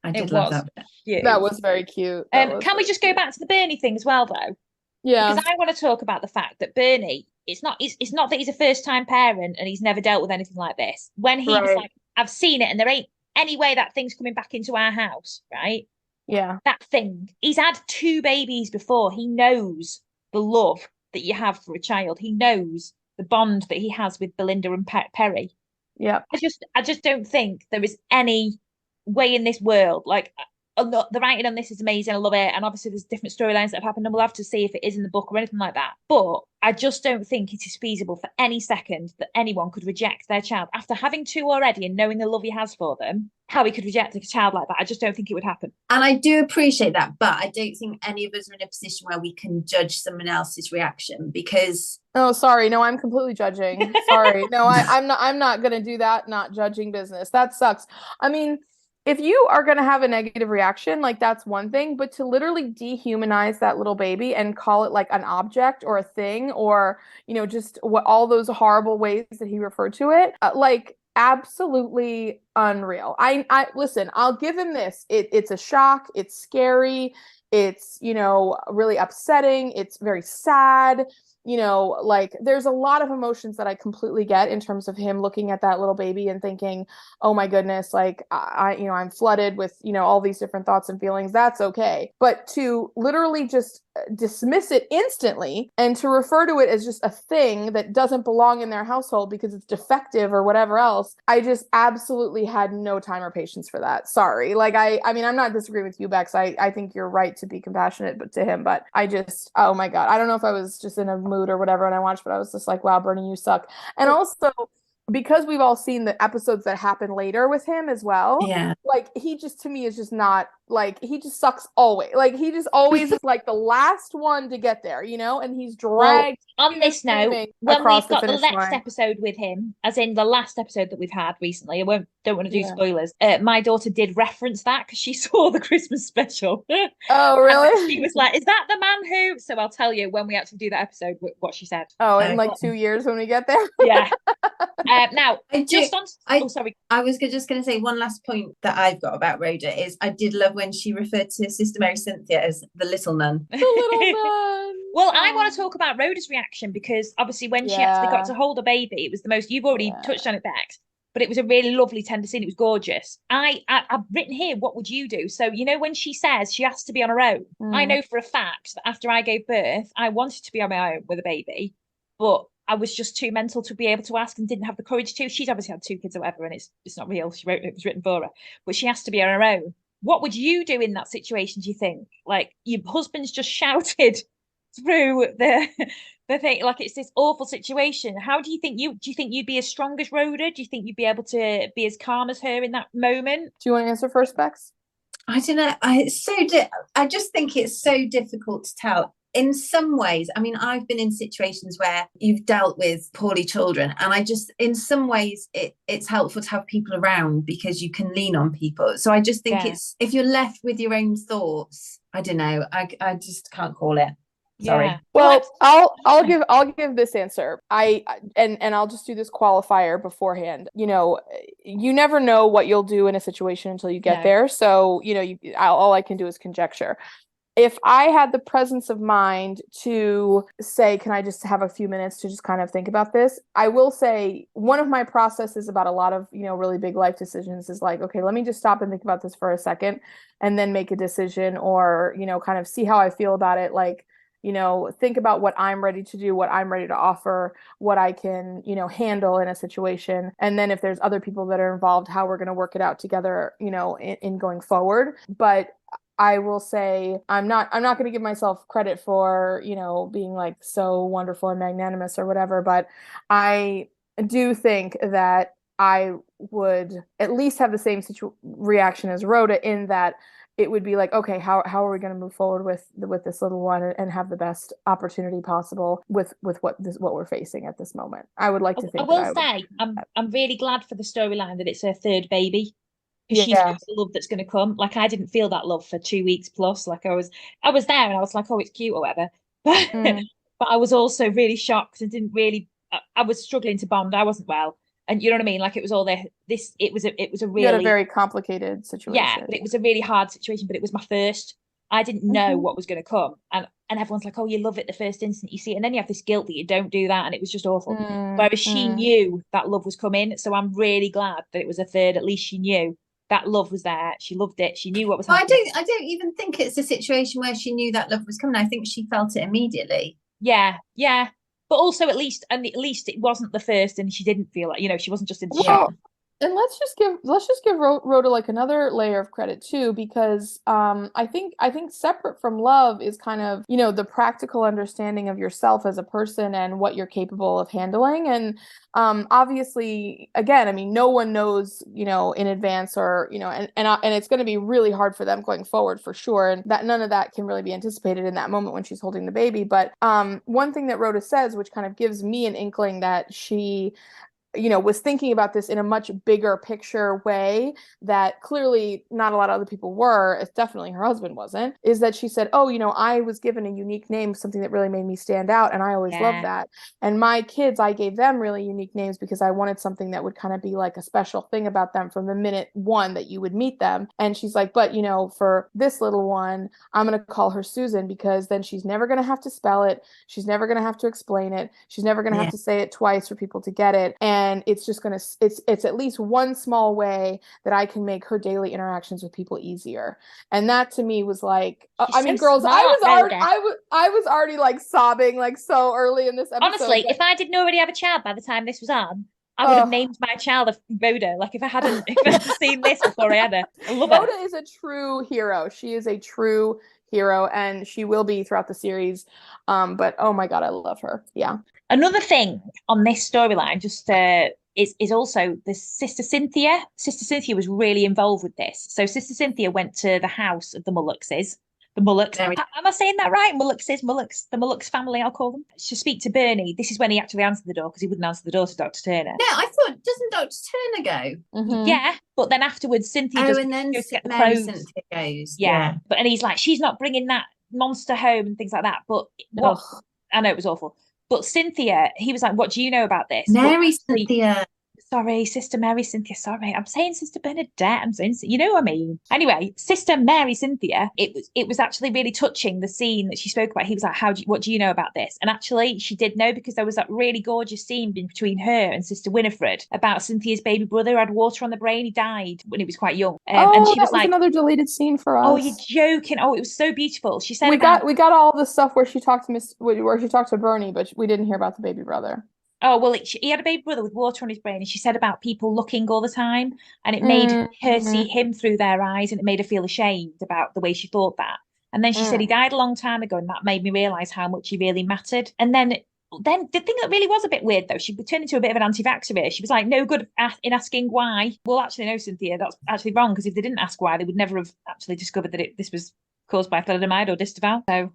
I did love that bit. Yeah, that was very cute. Can we just go back to the Bernie thing as well, though? Yeah, because I want to talk about the fact that Bernie, it's not that he's a first-time parent and he's never dealt with anything like this. When he was like, "I've seen it, and there ain't any way that thing's coming back into our house," right? Yeah, that thing. He's had 2 babies before. He knows the love that you have for a child. He knows the bond that he has with Belinda and Perry. Yeah. I just don't think there is any way in this world, like, the writing on this is amazing. I love it. And obviously there's different storylines that have happened and we'll have to see if it is in the book or anything like that. But I just don't think it is feasible for any second that anyone could reject their child after having 2 already and knowing the love he has for them. How he could reject a child like that, I just don't think it would happen. And I do appreciate that, but I don't think any of us are in a position where we can judge someone else's reaction because... Oh, sorry. No, I'm completely judging. Sorry. No, I'm not going to do that. Not judging business. That sucks. I mean, if you are going to have a negative reaction, like, that's one thing, but to literally dehumanize that little baby and call it like an object or a thing, or, you know, just what all those horrible ways that he referred to it, like, absolutely unreal. I listen, I'll give him this. It's a shock. It's scary. It's, really upsetting. It's very sad. Like there's a lot of emotions that I completely get in terms of him looking at that little baby and thinking, oh my goodness, like I'm flooded with, all these different thoughts and feelings. That's okay. But to literally just dismiss it instantly and to refer to it as just a thing that doesn't belong in their household because it's defective or whatever else, I just absolutely had no time or patience for that. Sorry. Like I mean, I'm not disagreeing with you, Bex. I think you're right to be compassionate to him, but I just, oh my God, I don't know if I was just in a mood or whatever when I watched, but I was just like, wow, Bernie, you suck. And also, because we've all seen the episodes that happen later with him as well, like he just, to me, is just not, like, he just sucks always. Like he just always is like the last one to get there, and he's dragged. Well, on this note, when we've got the next episode with him, as in the last episode that we've had recently, don't want to do spoilers. My daughter did reference that because she saw the Christmas special. Oh, really? She was like, "Is that the man who?" So I'll tell you when we actually do that episode what she said. Oh, in like 2 years when we get there. Yeah. Now, sorry. I was just going to say one last point that I've got about Rhoda is I did love when she referred to Sister Mary Cynthia as the little nun. The little nun. Well, I want to talk about Rhoda's reaction because obviously when she actually got to hold a baby, it was the most, you've already touched on it, Bex, but it was a really lovely, tender scene. It was gorgeous. I've written here, what would you do? So, when she says she has to be on her own, I know for a fact that after I gave birth, I wanted to be on my own with a baby, but I was just too mental to be able to ask and didn't have the courage to. She's obviously had 2 kids or whatever, and it's not real. It was written for her, but she has to be on her own. What would you do in that situation, do you think? Like, your husband's just shouted through the thing, like it's this awful situation. How do you think you'd be as strong as Rhoda? Do you think you'd be able to be as calm as her in that moment? Do you want to answer first, Bex? I don't know. I just think it's so difficult to tell. In some ways, I mean, I've been in situations where you've dealt with poorly children, and in some ways, it's helpful to have people around because you can lean on people. So I just think it's, if you're left with your own thoughts, I don't know. I just can't call it. Sorry. Yeah. Well, I'll give this answer. And I'll just do this qualifier beforehand. You never know what you'll do in a situation until you get there. So, all I can do is conjecture. If I had the presence of mind to say, can I just have a few minutes to just kind of think about this? I will say one of my processes about a lot of, really big life decisions is like, okay, let me just stop and think about this for a second and then make a decision, or, kind of see how I feel about it. Like, think about what I'm ready to do, what I'm ready to offer, what I can, handle in a situation. And then if there's other people that are involved, how we're going to work it out together, in going forward. But I will say I'm not going to give myself credit for, being like so wonderful and magnanimous or whatever, but I do think that I would at least have the same reaction as Rhoda, in that it would be like, okay, how are we going to move forward with this little one and have the best opportunity possible with what we're facing at this moment. I would like to think. I'm really glad for the storyline that it's her third baby. Because she knows the love that's going to come. Like, I didn't feel that love for 2 weeks plus. Like, I was there and I was like, oh, it's cute or whatever. But but I was also really shocked and didn't really. I was struggling to bond. I wasn't well, and you know what I mean. Like, it was all there. It was a really. You had a very complicated situation. Yeah, but it was a really hard situation. But it was my first. I didn't know what was going to come, and everyone's like, oh, you love it the first instant you see it, and then you have this guilt that you don't do that, and it was just awful. Whereas she knew that love was coming, so I'm really glad that it was a third. At least she knew that love was there. She loved it. She knew what was happening. I don't even think it's a situation where she knew that love was coming. I think she felt it immediately. Yeah. But also at least it wasn't the first, and she didn't feel like, she wasn't just in shock. And let's just give Rhoda like another layer of credit too, because I think separate from love is kind of, the practical understanding of yourself as a person and what you're capable of handling. And obviously, again, I mean, no one knows, in advance, or, and it's going to be really hard for them going forward for sure. And that none of that can really be anticipated in that moment when she's holding the baby. But one thing that Rhoda says, which kind of gives me an inkling that she was thinking about this in a much bigger picture way that clearly not a lot of other people were, it's definitely her husband wasn't, is that she said, oh, I was given a unique name, something that really made me stand out, and I always loved that. And my kids, I gave them really unique names because I wanted something that would kind of be like a special thing about them from the minute one that you would meet them. And she's like, but for this little one, I'm going to call her Susan, because then she's never going to have to spell it. She's never going to have to explain it. She's never going to have to say it twice for people to get it. And it's just going to, it's at least one small way that I can make her daily interactions with people easier. And that to me was like, girls, smart, I was already like sobbing like so early in this episode. Honestly, if I didn't already have a child by the time this was on, I would have named my child Rhoda. Like if I hadn't seen this before I had her. I love Rhoda is a true hero. She is a true hero, and she will be throughout the series. But oh my God, I love her. Yeah. Another thing on this storyline just is also the Sister Cynthia. Sister Cynthia was really involved with this. So Sister Cynthia went to the house of the Mulluxes. The Mullux. Am I saying that right? Mullux. The Mullux family, I'll call them. To speak to Bernie. This is when he actually answered the door, because he wouldn't answer the door to Dr. Turner. No, I thought, doesn't Dr. Turner go? Mm-hmm. Yeah, but then afterwards, Cynthia goes to get the clothes. Cynthia goes. Yeah. But he's like, she's not bringing that monster home and things like that. But I know it was awful. But Cynthia, he was like, what do you know about this? Cynthia. Sorry, Sister Mary Cynthia. Sorry, I'm saying Sister Bernadette. I'm saying, you know what I mean. Anyway, Sister Mary Cynthia. It was actually really touching, the scene that she spoke about. He was like, what do you know about this? And actually, she did know, because there was that really gorgeous scene between her and Sister Winifred about Cynthia's baby brother who had water on the brain. He died when he was quite young. And she was like, another deleted scene for us. Oh, you're joking! Oh, it was so beautiful. She said we got all the stuff where she talked to Bernie, but we didn't hear about the baby brother. Oh, well, he had a baby brother with water on his brain, and she said about people looking all the time, and it made her see him through their eyes, and it made her feel ashamed about the way she thought that. And then she said he died a long time ago, and that made me realise how much he really mattered. And then the thing that really was a bit weird, though, she turned into a bit of an anti-vaxxer. She was like, no good in asking why. Well, actually, no, Cynthia, that's actually wrong, because if they didn't ask why, they would never have actually discovered that this was caused by thalidomide or Distaval. So,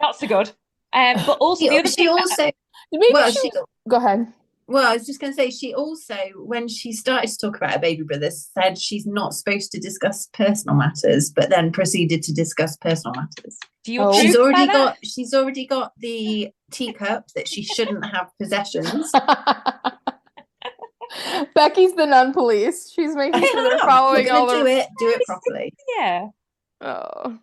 not so good. But also the other thing. Go ahead. Well, I was just going to say, she also, when she started to talk about her baby brother, said she's not supposed to discuss personal matters, but then proceeded to discuss personal matters. She's already got the teacup that she shouldn't have possessions. Becky's the nun police. She's making sure they're following all the... Do it properly. Yeah. Oh.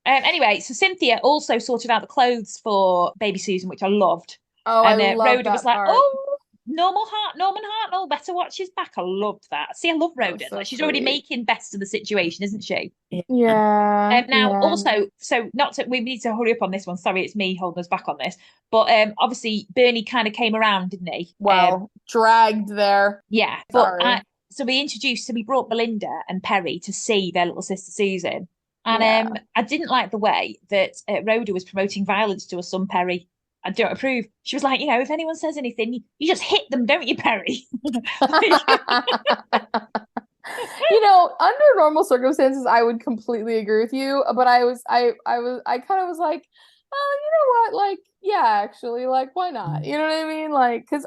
Anyway, so Cynthia also sorted out the clothes for baby Susan, which I loved. Oh, and I love Rhoda that was like, part. oh, Norman Hartnell better watch his back. I loved that. See, I love Rhoda. So she's already making best of the situation, isn't she? Yeah. Also, so we need to hurry up on this one. Sorry, it's me holding us back on this. But obviously, Bernie kind of came around, didn't he? Well, dragged there. Yeah. Sorry. But so we brought Belinda and Perry to see their little sister Susan. And I didn't like the way that Rhoda was promoting violence to her son Perry. I don't approve. She was like, if anyone says anything, you just hit them, don't you, Perry? Under normal circumstances, I would completely agree with you. But I kind of was like, oh, you know what? Like, yeah, actually, like, why not? You know what I mean? Like, because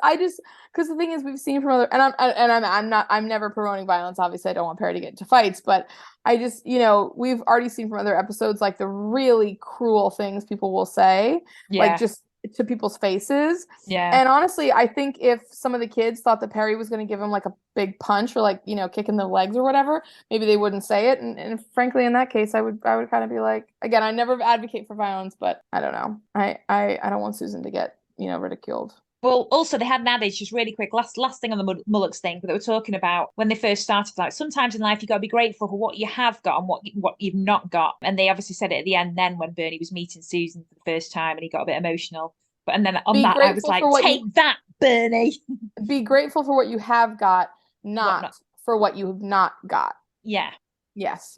the thing is, we've seen from other, and I'm never promoting violence. Obviously, I don't want Perry to get into fights, but I just, we've already seen from other episodes, like the really cruel things people will say, like just to people's faces. Yeah. And honestly, I think if some of the kids thought that Perry was going to give him like a big punch or like, kick in the legs or whatever, maybe they wouldn't say it. And frankly, in that case, I would kind of be like, again, I never advocate for violence, but I don't know. I don't want Susan to get, ridiculed. Well, also they had an adage, just really quick, last thing on the Mullux thing, but they were talking about when they first started, like sometimes in life you got to be grateful for what you have got and what you've not got. And they obviously said it at the end then when Bernie was meeting Susan for the first time and he got a bit emotional. And then on that I was like, take that, Bernie. Be grateful for what you have got, not for what you have not got. Yeah. Yes.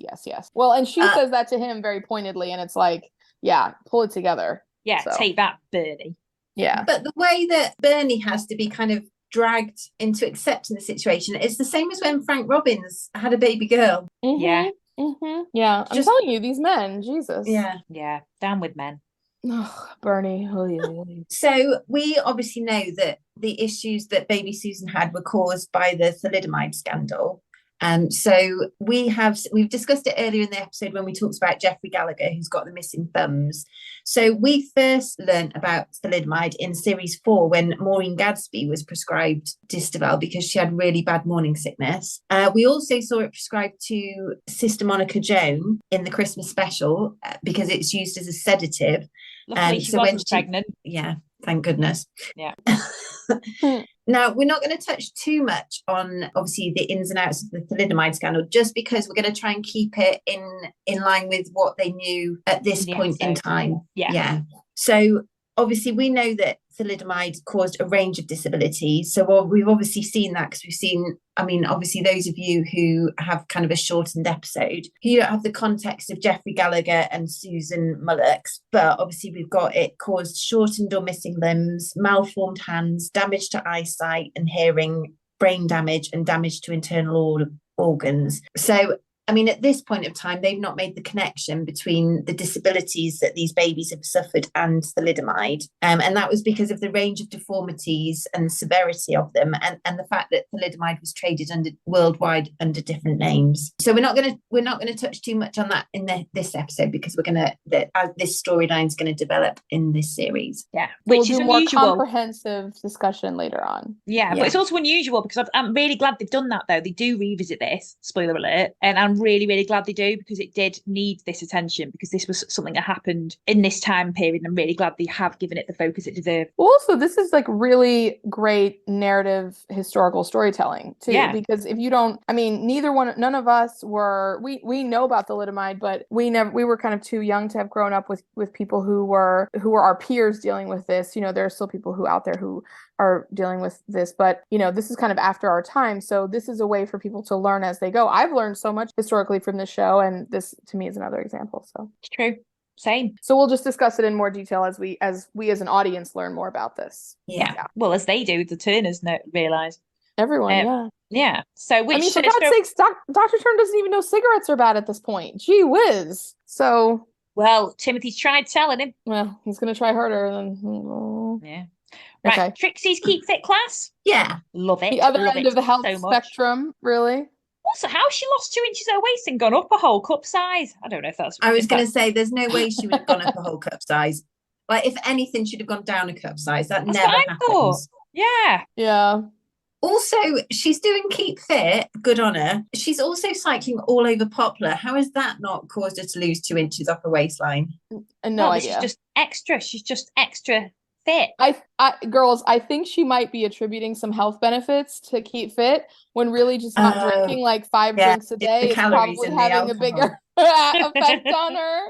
Well, and she says that to him very pointedly, and it's like, yeah, pull it together. Yeah, so. Take that, Bernie. Yeah. But the way that Bernie has to be kind of dragged into accepting the situation, it's the same as when Frank Robbins had a baby girl. Mm-hmm. Yeah. Mm-hmm. Yeah. I'm telling you, these men, Jesus. Yeah. Yeah. Down with men. Oh, Bernie. Oy, oy, oy. So we obviously know that the issues that baby Susan had were caused by the thalidomide scandal. So we've discussed it earlier in the episode when we talked about Jeffrey Gallagher, who's got the missing thumbs. So we first learned about thalidomide in series 4 when Maureen Gadsby was prescribed Distaval because she had really bad morning sickness. We also saw it prescribed to Sister Monica Joan in the Christmas special because it's used as a sedative. Luckily, she wasn't pregnant. Yeah, thank goodness. Yeah. Now, we're not going to touch too much on, obviously, the ins and outs of the thalidomide scandal, just because we're going to try and keep it in line with what they knew at this point in time. Yeah. So, obviously, we know that thalidomide caused a range of disabilities. So we've obviously seen that because we've seen, I mean, obviously those of you who have kind of a shortened episode, you don't have the context of Jeffrey Gallagher and Susan Mullocks, but obviously we've got it caused shortened or missing limbs, malformed hands, damage to eyesight and hearing, brain damage and damage to internal organs. So I mean, at this point of time, they've not made the connection between the disabilities that these babies have suffered and thalidomide. And that was because of the range of deformities and the severity of them and the fact that thalidomide was traded worldwide under different names. So we're not going to touch too much on that in this episode because this storyline is going to develop in this series. Yeah, which is unusual. More comprehensive discussion later on. Yeah, but it's also unusual because I'm really glad they've done that though. They do revisit this, spoiler alert, and I'm really, really glad they do because it did need this attention because this was something that happened in this time period. And I'm really glad they have given it the focus it deserved. Also, this is like really great narrative historical storytelling too. Yeah. Because if you don't, I mean, none of us were, we know about thalidomide, but we were kind of too young to have grown up with people who were our peers dealing with this. You know, there are still people who out there who are dealing with this, but you know, this is kind of after our time. So this is a way for people to learn as they go. I've learned so much historically from this show, and this to me is another example. So it's true. Same. So we'll just discuss it in more detail as we as an audience learn more about this. Yeah. Well, as they do, the Turners realize. Everyone, yeah. So which, I mean, for God's sakes, Dr. Turner doesn't even know cigarettes are bad at this point. Gee whiz. So well, Timothy's tried telling him. Well, he's gonna try harder than yeah. Right, okay. Trixie's Keep Fit class. Yeah, love it. The other end of the health spectrum, really. Also, how she lost 2 inches her waist and gone up a whole cup size? I don't know if that's. I was going to say, there's no way she would have gone up a whole cup size. Like, if anything, she'd have gone down a cup size. That's never happens. Yeah. Yeah. Also, she's doing Keep Fit. Good on her. She's also cycling all over Poplar. How has that not caused her to lose 2 inches off her waistline? No idea. She's just extra. She's just extra fit. Girls, I think she might be attributing some health benefits to Keep Fit when really just not drinking like 5 drinks a day is probably having a bigger effect on her.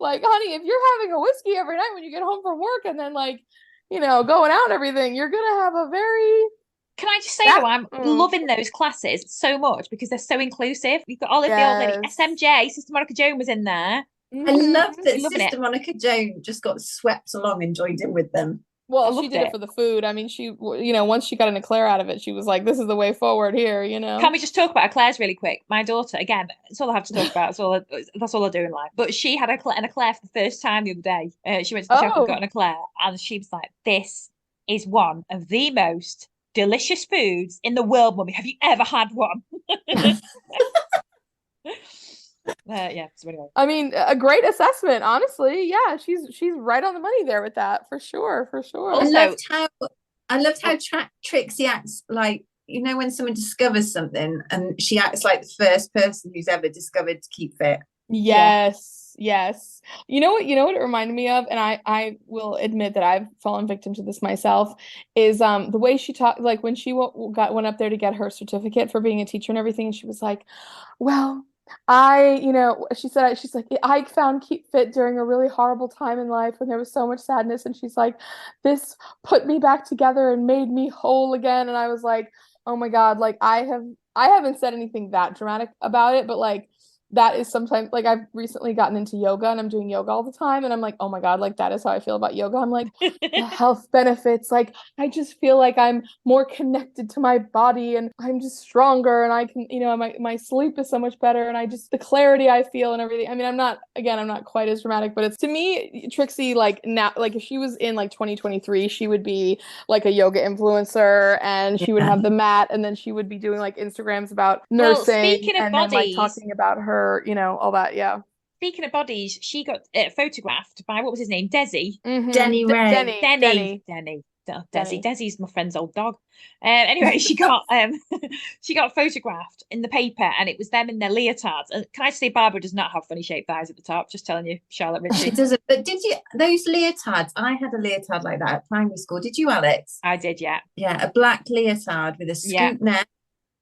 Like, honey, if you're having a whiskey every night when you get home from work and then like, you know, going out and everything, you're gonna have a very. Can I just say though, I'm loving those classes so much because they're so inclusive. You've got Olive, the old lady, SMJ, Sister Monica Joan was in there. I love that Sister Monica Joan just got swept along and joined in with them. Well, she did it for the food. I mean, she, you know, once she got an eclair out of it, she was like, this is the way forward here, you know. Can we just talk about eclairs really quick? My daughter, again, that's all I have to talk about. That's all I do in life. But she had an eclair for the first time the other day. She went to the shop and got an eclair, and she was like, this is one of the most delicious foods in the world, Mummy. Have you ever had one? Yeah, so anyway. I mean, a great assessment, honestly. Yeah, she's right on the money there with that, for sure. Also, I loved how Trixie acts like, you know, when someone discovers something and she acts like the first person who's ever discovered to Keep Fit. Yes. You know what it reminded me of, and I will admit that I've fallen victim to this myself, is the way she talked, like when she went up there to get her certificate for being a teacher and everything, she was like, well, she's like, I found Keep Fit during a really horrible time in life when there was so much sadness, and she's like, this put me back together and made me whole again. And I was like, oh my God, like I haven't said anything that dramatic about it, but like that is sometimes like I've recently gotten into yoga and I'm doing yoga all the time and I'm like, oh my God, like that is how I feel about yoga. I'm like, the health benefits, like I just feel like I'm more connected to my body and I'm just stronger and I can, you know, my sleep is so much better and I just the clarity I feel and everything. I mean, I'm not quite as dramatic, but it's to me, Trixie, like now, like if she was in like 2023, she would be like a yoga influencer and she would have the mat and then she would be doing like Instagrams about nursing speaking of and bodies, then like talking about her, you know, all that. Yeah. Speaking of bodies, she got photographed by, what was his name? Desi. Denny Ray. Desi's my friend's old dog. Anyway, she got she got photographed in the paper, and it was them in their leotards. And can I say, Barbara does not have funny shaped thighs at the top? Just telling you, Charlotte Ritchie. She doesn't. But did you those leotards? I had a leotard like that at primary school. Did you, Alex? I did, yeah. Yeah, a black leotard with a scoop neck.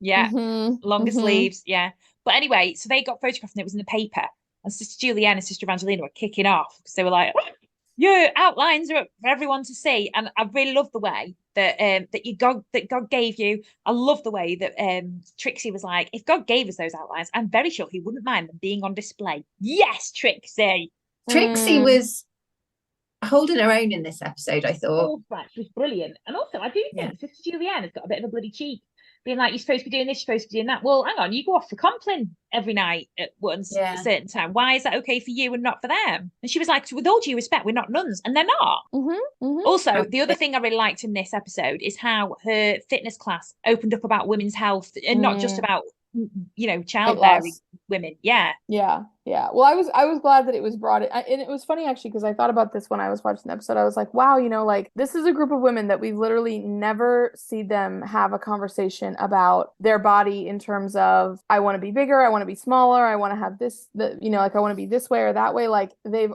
Yeah, longer sleeves. Yeah, but anyway, so they got photographed, and it was in the paper. And Sister Julianne and Sister Evangelina were kicking off because they were like, your outlines are up for everyone to see. And I really love the way that God gave you. I love the way that Trixie was like, if God gave us those outlines, I'm very sure he wouldn't mind them being on display. Yes, Trixie. Trixie was holding her own in this episode, I thought. She was brilliant. And also, I do think Sister Julianne has got a bit of a bloody cheek, being like, you're supposed to be doing this, you're supposed to be doing that. Well, hang on, you go off for Compline every night at once at a certain time. Why is that okay for you and not for them? And she was like, with all due respect, we're not nuns, and they're not. Also, the other thing I really liked in this episode is how her fitness class opened up about women's health and not just about, you know, childbearing women. Yeah. Well, I was glad that it was brought in, and it was funny actually because I thought about this when I was watching the episode. I was like, wow, you know, like this is a group of women that we've literally never seen them have a conversation about their body in terms of I want to be bigger, I want to be smaller, I want to have this, you know, like I want to be this way or that way. Like they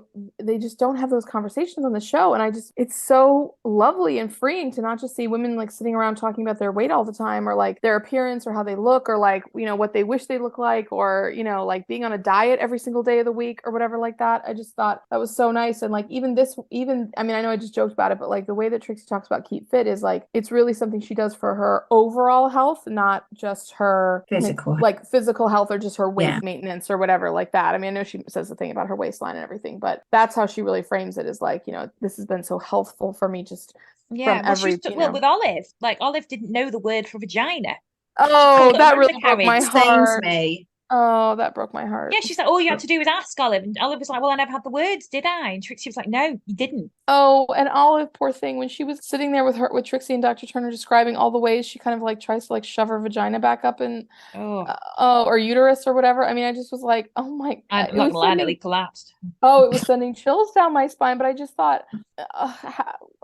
just don't have those conversations on the show, and it's so lovely and freeing to not just see women like sitting around talking about their weight all the time or like their appearance or how they look or like, you know, what they wish they look like or, you know, like being on a diet every single day of the week or whatever like that. I just thought that was so nice. And like I mean, I know I just joked about it, but like the way that Trixie talks about keep fit is like it's really something she does for her overall health, not just her physical health or just her weight maintenance or whatever like that. I mean, I know she says the thing about her waistline and everything, but that's how she really frames it, is like, you know, this has been so healthful for me just from every with Olive. Like Olive didn't know the word for vagina. Oh, that really broke my heart. Me. Oh, that broke my heart. Yeah, she's like, all you had to do was ask Olive. And Olive was like, well, I never had the words, did I? And Trixie was like, no, you didn't. Oh, and Olive, poor thing, when she was sitting there with Trixie and Dr. Turner describing all the ways she kind of like tries to like shove her vagina back up and or uterus or whatever. I mean, I just was like, oh my God. I'm not gonna lie, nearly collapsed. Oh, it was sending chills down my spine, but I just thought,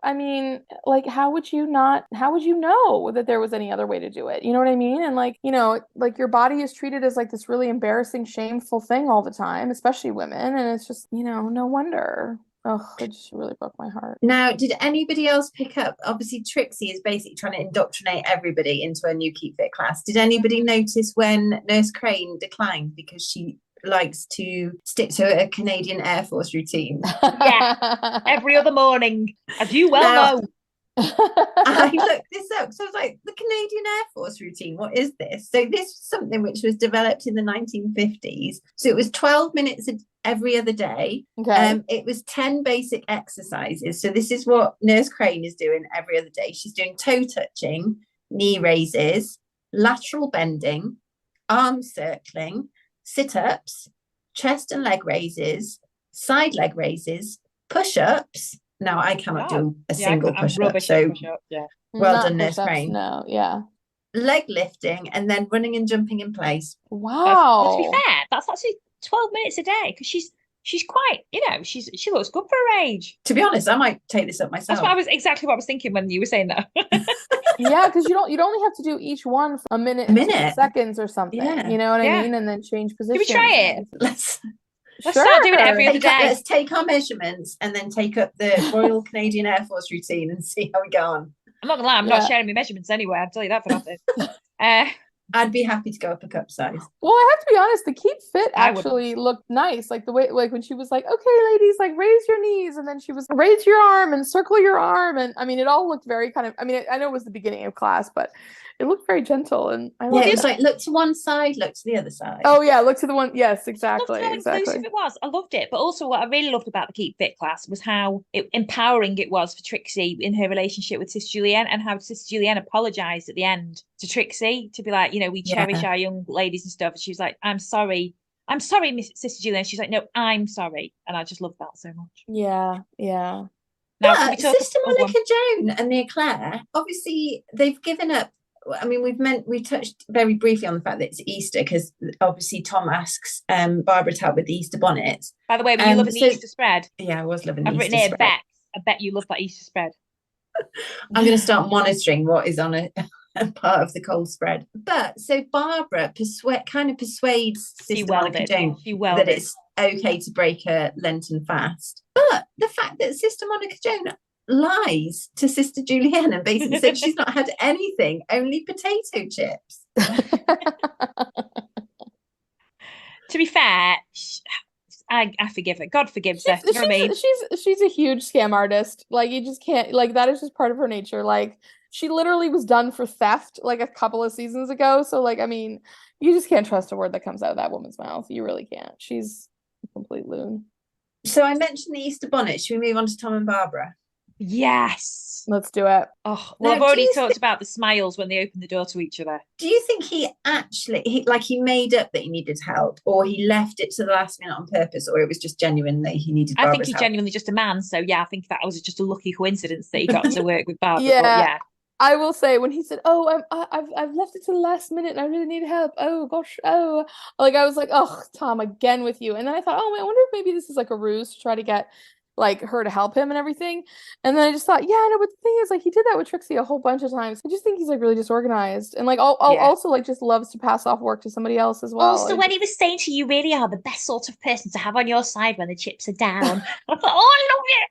I mean, like, how would you know that there was any other way to do it? You know what I mean? And like, you know, like your body is treated as like this really embarrassing, shameful thing all the time, especially women. And it's just, you know, no wonder. Oh, it just really broke my heart. Now, did anybody else pick up? Obviously, Trixie is basically trying to indoctrinate everybody into a new Keep Fit class. Did anybody notice when Nurse Crane declined because she likes to stick to a Canadian Air Force routine? Yeah, every other morning, as you well know. I looked this up, so I was like, the Canadian Air Force routine, what is this? So this was something which was developed in the 1950s. So it was 12 minutes every other day. Okay. It was 10 basic exercises. So this is what Nurse Crane is doing every other day. She's doing toe touching, knee raises, lateral bending, arm circling, sit-ups, chest and leg raises, side leg raises, push-ups. Now I cannot do a single push-up, so well done, Nurse Crane. No, yeah. Leg lifting and then running and jumping in place. Wow. To be fair, that's actually 12 minutes a day because she's quite, you know, she looks good for her age. To be honest, I might take this up myself. That's exactly what I was thinking when you were saying that. Yeah, because you'd only have to do each one for a minute, seconds or something. Yeah. You know what I mean? And then change position. Can we try it? Let's start doing it every other day. Let's take our measurements and then take up the Royal Canadian Air Force routine and see how we go on. I'm not gonna lie, I'm not sharing my measurements anyway. I'll tell you that for nothing. I'd be happy to go up a cup size. Well, I have to be honest, the keep fit I wouldn't. actually looked nice. Like the way, like when she was like, okay, ladies, like raise your knees. And then she was raise your arm and circle your arm. And I mean, it all looked very kind of, I mean, I know it was the beginning of class, but it looked very gentle. And I Yeah, liked it was it. like, look to one side, look to the other side. Oh yeah, look to the one. Yes, I loved exactly. how inclusive it was. I loved it. But also what I really loved about the Keep Fit class was how empowering it was for Trixie in her relationship with Sister Julianne, and how Sister Julianne apologized at the end to Trixie to be like, you know, we cherish our young ladies and stuff. And she was like, I'm sorry, Miss Sister Julianne. She's like, no, I'm sorry. And I just loved that so much. Yeah, yeah. Now, but Sister Monica Joan and the Eclair, obviously they've given up. I mean, we touched very briefly on the fact that it's Easter, because obviously Tom asks Barbara to help with the Easter bonnets. By the way, were you loving the Easter spread? Yeah, I was loving the I've Easter written here, spread. I bet you love that Easter spread. I'm going to start monitoring what is on a part of the cold spread. But so Barbara persuades Sister Monica Joan that it's okay to break her Lenten fast. But the fact that Sister Monica Joan lies to Sister Julianne and basically said she's not had anything, only potato chips. To be fair, I forgive her. God forgives her. You know what I mean? She's a huge scam artist. Like, you just can't, like, that is just part of her nature. Like, she literally was done for theft like a couple of seasons ago. So, like, I mean, you just can't trust a word that comes out of that woman's mouth. You really can't. She's a complete loon. So I mentioned the Easter bonnet. Should we move on to Tom and Barbara? Yes. Let's do it. Oh, well, I've already talked about the smiles when they opened the door to each other. Do you think he actually, he made up that he needed help, or he left it to the last minute on purpose, or it was just genuinely he needed Barbara's I think he's help? Genuinely just a man. So yeah, I think that was just a lucky coincidence that he got to work with Barbara. Yeah. But yeah. I will say, when he said, "Oh, I've left it to the last minute and I really need help." Oh gosh, like I was like, "Oh, Tom, again with you." And then I thought, "Oh, man, I wonder if maybe this is like a ruse to try to get like her to help him and everything." And then I just thought, yeah, no, but the thing is, like, he did that with Trixie a whole bunch of times. I just think he's like really disorganized, and like also like just loves to pass off work to somebody else as well. Also, when he was saying to you, really are the best sort of person to have on your side when the chips are down. I thought, oh,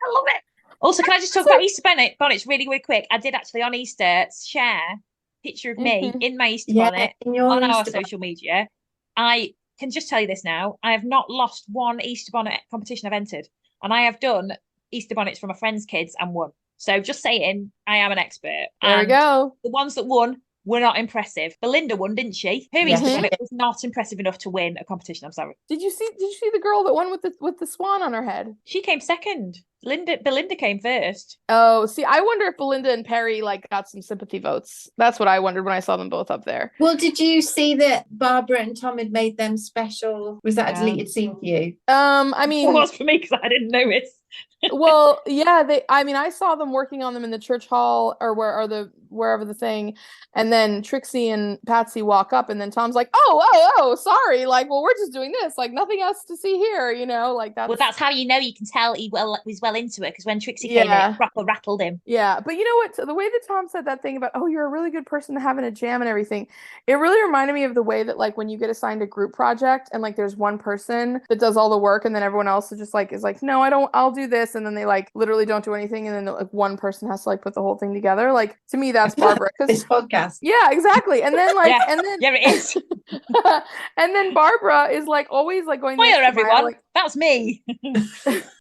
I love it. Also, can I just talk about Easter bonnets really, really quick? I did actually on Easter share a picture of me in my Easter bonnet on our social media. I can just tell you this now. I have not lost one Easter bonnet competition I've entered. And I have done Easter bonnets for my friends' kids and won. So just saying, I am an expert. There we go. The ones that won were not impressive. Belinda won, didn't she? Her Easter bonnet was not impressive enough to win a competition. I'm sorry. Did you see the girl that won with the swan on her head? She came second. Belinda came first. Oh, see, I wonder if Belinda and Perry like got some sympathy votes. That's what I wondered when I saw them both up there. Well, did you see that Barbara and Tom had made them special? Was that a deleted scene for you? I mean, it was for me because I didn't notice. Well, yeah, I saw them working on them in the church hall or wherever the thing, and then Trixie and Patsy walk up, and then Tom's like, oh, sorry, like, well, we're just doing this, like, nothing else to see here, you know, like that. Well, that's how you know, you can tell he was well into it, because when Trixie came in, it proper rattled him. Yeah, but you know what? The way that Tom said that thing about, oh, you're a really good person to have in a jam and everything, it really reminded me of the way that, like, when you get assigned a group project and like there's one person that does all the work, and then everyone else is just like no, I'll do this, and then they like literally don't do anything, and then like one person has to like put the whole thing together. Like, to me, that's Barbara. This podcast. Yeah, exactly. And then like, and then it is. And then Barbara is like always like going. Spoiler, everyone. Like, that's me.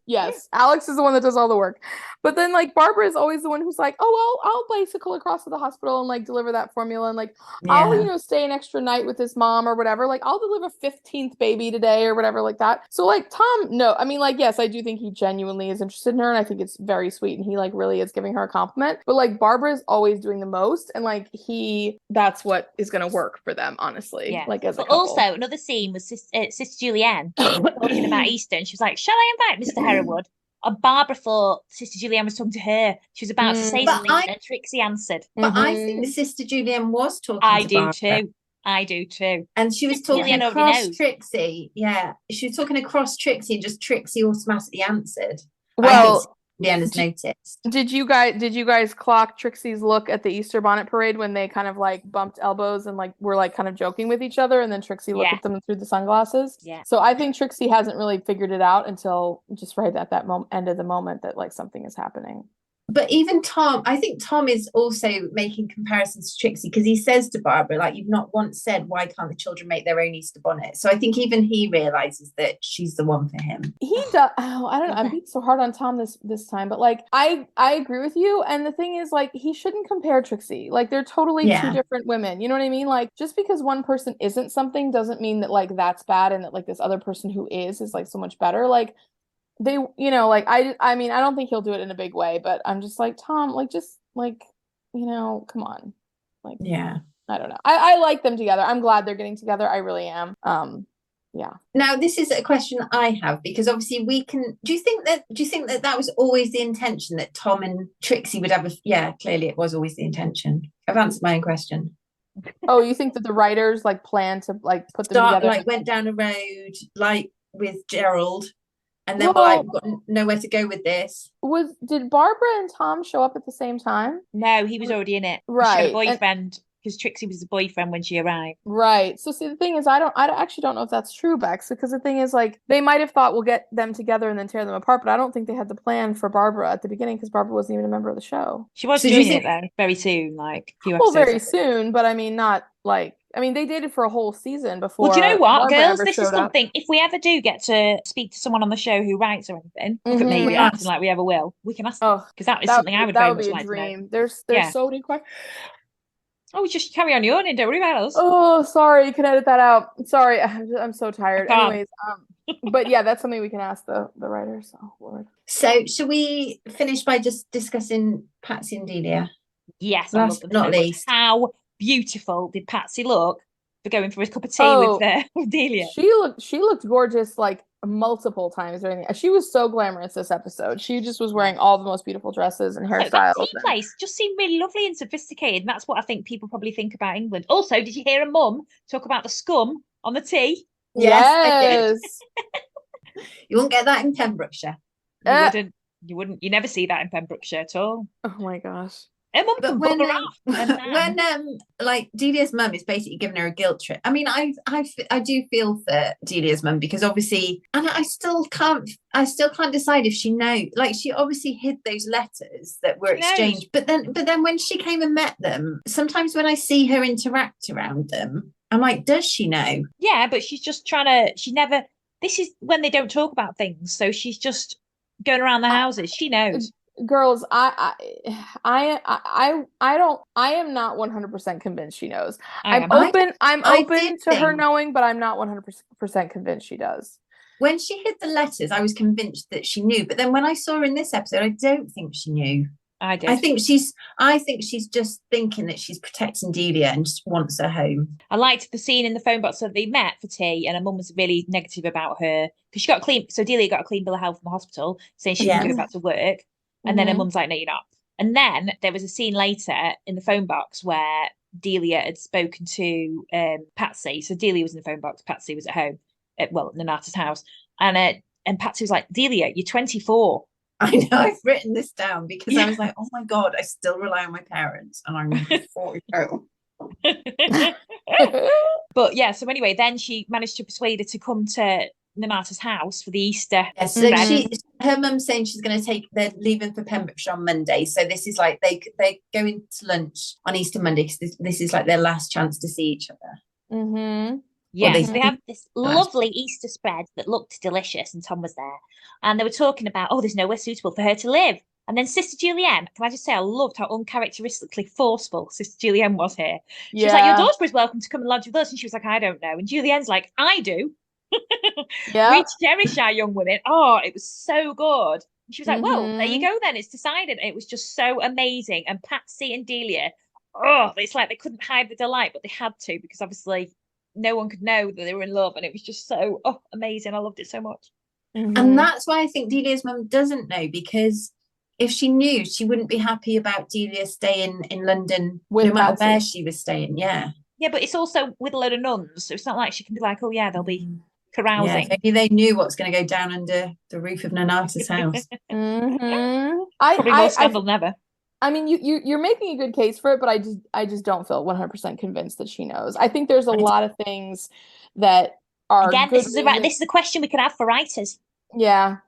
Yes, Alex is the one that does all the work. But then like Barbara is always the one who's like, oh, I'll bicycle across to the hospital and like deliver that formula, and like I'll stay an extra night with his mom or whatever. Like, I'll deliver 15th baby today or whatever like that. So like Tom, no, I mean, like, yes, I do think he genuinely is interested in her, and I think it's very sweet, and he like really is giving her a compliment. But like Barbara's always doing the most, and like that's what is gonna work for them, honestly. Yeah. Like, as a but couple. Also another scene was Sister Julianne talking about Easter, and she was like, "Shall I invite Mr. Hereward?" And Barbara thought Sister Julianne was talking to her. She was about to say something, and Trixie answered. But I think Sister Julianne was talking to Barbara. I do too. And she was talking across Trixie. Yeah. She was talking across Trixie, and just Trixie automatically answered. Well, Leanna's noticed. Did you guys clock Trixie's look at the Easter bonnet parade when they kind of like bumped elbows and like were like kind of joking with each other, and then Trixie looked at them through the sunglasses? Yeah. So I think Trixie hasn't really figured it out until just right at that end of the moment that like something is happening. But even Tom, I think Tom is also making comparisons to Trixie, because he says to Barbara, like, you've not once said, why can't the children make their own Easter bonnet? So I think even he realizes that she's the one for him. He does. Oh, I don't know. I'm being so hard on Tom this time, but like I agree with you. And the thing is, like, he shouldn't compare Trixie. Like, they're totally two different women. You know what I mean? Like, just because one person isn't something doesn't mean that like that's bad, and that like this other person who is like so much better. Like, they, you know, like I mean, I don't think he'll do it in a big way, but I'm just like, Tom, like, just like, you know, come on. Like, yeah, I don't know. I like them together. I'm glad they're getting together. I really am. Yeah. Now, this is a question I have, because obviously we can. Do you think that that was always the intention, that Tom and Trixie would have a? Yeah, clearly it was always the intention. I've answered my own question. Oh, you think that the writers like plan to like put them together? Like went down a road like with Gerald, and then we're like, we've got nowhere to go with this. Did Barbara and Tom show up at the same time? No, he was already in it. Right. She had a boyfriend, because Trixie was the boyfriend when she arrived. Right. So see, the thing is, I actually don't know if that's true, Bex, because the thing is, like, they might have thought we'll get them together and then tear them apart, but I don't think they had the plan for Barbara at the beginning, because Barbara wasn't even a member of the show. She was doing it though very soon, like a few episodes. Well, very soon, but I mean, not like, I mean, they dated for a whole season before. Well, do you know what, Barbara girls? This is something. If we ever do get to speak to someone on the show who writes or anything, look at me, acting like we ever will. We can ask them, because that is something I would very much like to know. There's so many questions. Oh, just carry on your own and don't worry about us. Oh, sorry, you can edit that out. Sorry, I'm so tired. Anyways, but yeah, that's something we can ask the writers. Oh, Lord. So, should we finish by just discussing Patsy and Delia? Yes, last but not least. How beautiful did Patsy look for going for a cup of tea with Delia? She looked gorgeous, like multiple times during the. She was so glamorous this episode. She just was wearing all the most beautiful dresses and hairstyles. That tea place just seemed really lovely and sophisticated. And that's what I think people probably think about England. Also, did you hear a mum talk about the scum on the tea? Yes. You won't get that in Pembrokeshire. You wouldn't. You never see that in Pembrokeshire at all. Oh my gosh. But when like Delia's mum is basically giving her a guilt trip. I mean, I do feel for Delia's mum, because obviously, and I still can't decide if she knows. Like, she obviously hid those letters that were exchanged, but then when she came and met them, sometimes when I see her interact around them, I'm like, does she know? Yeah, but she's just trying to. She never. This is when they don't talk about things, so she's just going around the houses. She knows. Girls, I am not 100% convinced she knows. I'm open to her knowing, but I'm not 100% convinced she does. When she hid the letters, I was convinced that she knew, but then when I saw her in this episode, I don't think she knew. I did. I think she's just thinking that she's protecting Delia and just wants her home. I liked the scene in the phone box. So they met for tea, and her mum was really negative about her because she got clean. So Delia got a clean bill of health from the hospital, saying she can go back to work. And then her mum's like, no, you're not. And then there was a scene later in the phone box where Delia had spoken to Patsy. So Delia was in the phone box. Patsy was at home, at Nanata's house. And Patsy was like, Delia, you're 24. I know, I've written this down because I was like, oh my God, I still rely on my parents and I'm 42. But yeah, so anyway, then she managed to persuade her to come to Nanata's house for the Easter. Yes, so her mum's saying they're leaving for Pembrokeshire on Monday. So this is like they go into lunch on Easter Monday because this is like their last chance to see each other. Mm-hmm. Yeah, so they had this lovely Easter spread that looked delicious, and Tom was there. And they were talking about, there's nowhere suitable for her to live. And then Sister Julienne, can I just say, I loved how uncharacteristically forceful Sister Julienne was here. She was like, your daughter is welcome to come and lodge with us. And she was like, I don't know. And Julienne's like, I do. We cherish our young women. Oh, it was so good. And she was like, well, there you go then. It's decided. It was just so amazing. And Patsy and Delia, it's like they couldn't hide the delight, but they had to, because obviously no one could know that they were in love. And it was just so amazing. I loved it so much. And that's why I think Delia's mum doesn't know, because if she knew, she wouldn't be happy about Delia staying in London no matter where she was staying. Yeah, but it's also with a load of nuns, so it's not like she can be like, they'll be carousing. Yeah, maybe they knew what's going to go down under the roof of Nanata's house. Probably more scandal than ever. I mean, you're making a good case for it, but I just don't feel 100% convinced that she knows. I think there's a lot of things that are this is a question we could have for writers. Yeah.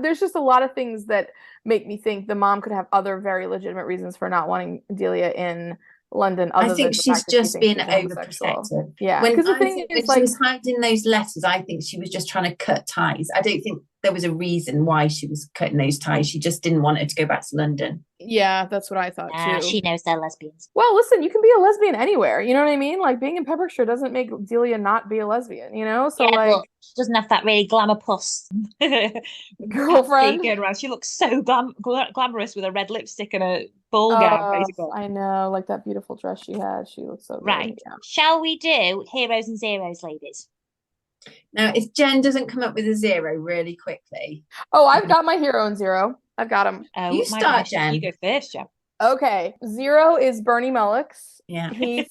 There's just a lot of things that make me think the mom could have other very legitimate reasons for not wanting Delia in London, other I than think the she's fact that she just thinks being she's homosexual. overprotective. Yeah, When because the I thing think is, when like, she was hiding those letters, I think she was just trying to cut ties. I don't think there was a reason why she was cutting those ties. She just didn't want her to go back to London. yeah, that's what I thought too. She knows they're lesbians. Well, listen, you can be a lesbian anywhere. You know what I mean? Like being in Pembrokeshire doesn't make Delia not be a lesbian. You know, so Yeah, like but she doesn't have that really glamour puss girlfriend. going around. She looks so glamorous with a red lipstick and a ball gown, basically. I know, like that beautiful dress she had. She looks so good. Right. Yeah. Shall we do heroes and zeros, ladies? Now, if Jen doesn't come up with a 0 really quickly. Oh, I've got my hero and 0. I've got him. Oh, You my start, goodness, Jen. you go first, Jen. Okay, 0 is Bernie Mullix. Yeah. He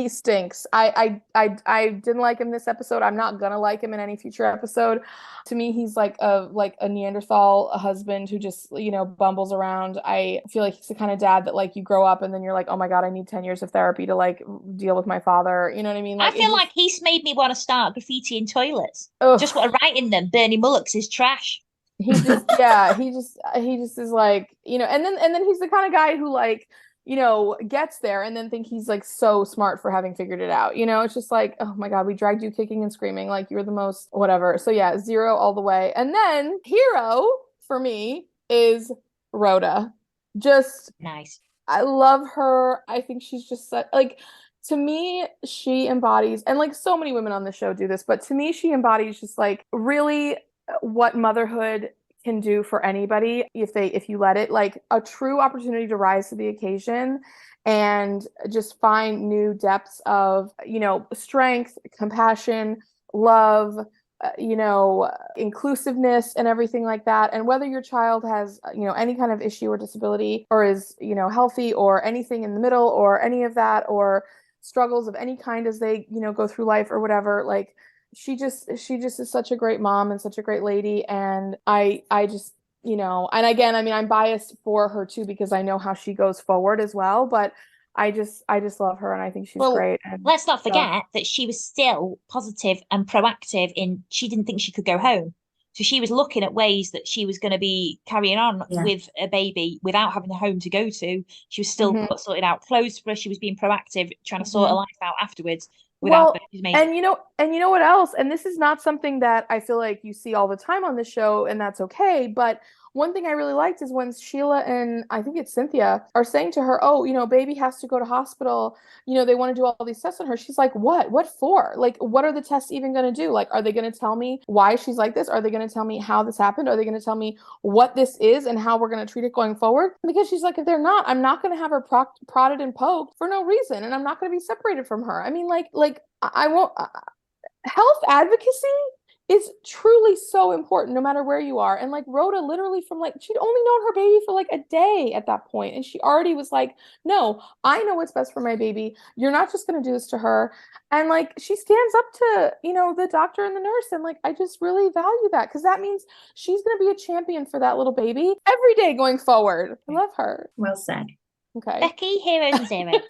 stinks. I didn't like him this episode. I'm not gonna like him in any future episode. To me, he's like a Neanderthal husband who just, you know, bumbles around. I feel like he's the kind of dad that like you grow up and then you're like, oh my God, I need 10 years of therapy to like deal with my father. You know what I mean? Like, I feel like he's made me want to start graffitiing toilets. ugh. Just want to write in them, Bernie Mullix is trash. He just yeah, he just is like, you know, and then he's the kind of guy who like, you know, gets there and then think he's like so smart for having figured it out. You know, it's just like, oh my God, we dragged you kicking and screaming like you're the most whatever. So yeah, 0 all the way. And then hero for me is Rhoda. Just Nice. I love her. I think she's just like, to me, she embodies, and like so many women on the show do this, but to me, she embodies just like really what motherhood can do for anybody if you let it, like a true opportunity to rise to the occasion and just find new depths of, you know, strength, compassion, love, you know, inclusiveness and everything like that. And whether your child has, you know, any kind of issue or disability or is, you know, healthy or anything in the middle or any of that, or struggles of any kind as they, you know, go through life or whatever, like she just is such a great mom and such a great lady. And I just, you know, and again, I mean, I'm biased for her too because I know how she goes forward as well, but I just love her and I think she's great. And let's not forget that she was still positive and proactive in she didn't think she could go home. So she was looking at ways that she was going to be carrying on with a baby without having a home to go to. She was still sorting out clothes for her. She was being proactive, trying to sort her life out afterwards. And you know what else? And this is not something that I feel like you see all the time on the show, and that's okay. But one thing I really liked is when Sheila and I think it's Cynthia are saying to her, oh, you know, baby has to go to hospital. You know, they want to do all these tests on her. She's like, what? What for? Like, what are the tests even going to do? Like, are they going to tell me why she's like this? Are they going to tell me how this happened? Are they going to tell me what this is and how we're going to treat it going forward? Because she's like, if they're not, I'm not going to have her prodded and poked for no reason. And I'm not going to be separated from her. I mean, like I won't. Health advocacy is truly so important no matter where you are. And like Rhoda, literally from like, she'd only known her baby for like a day at that point. And she already was like, no, I know what's best for my baby. You're not just going to do this to her. And like, she stands up to, you know, the doctor and the nurse. And like, I just really value that because that means she's going to be a champion for that little baby every day going forward. I love her. Well said. Okay. Becky, heroes and zeros.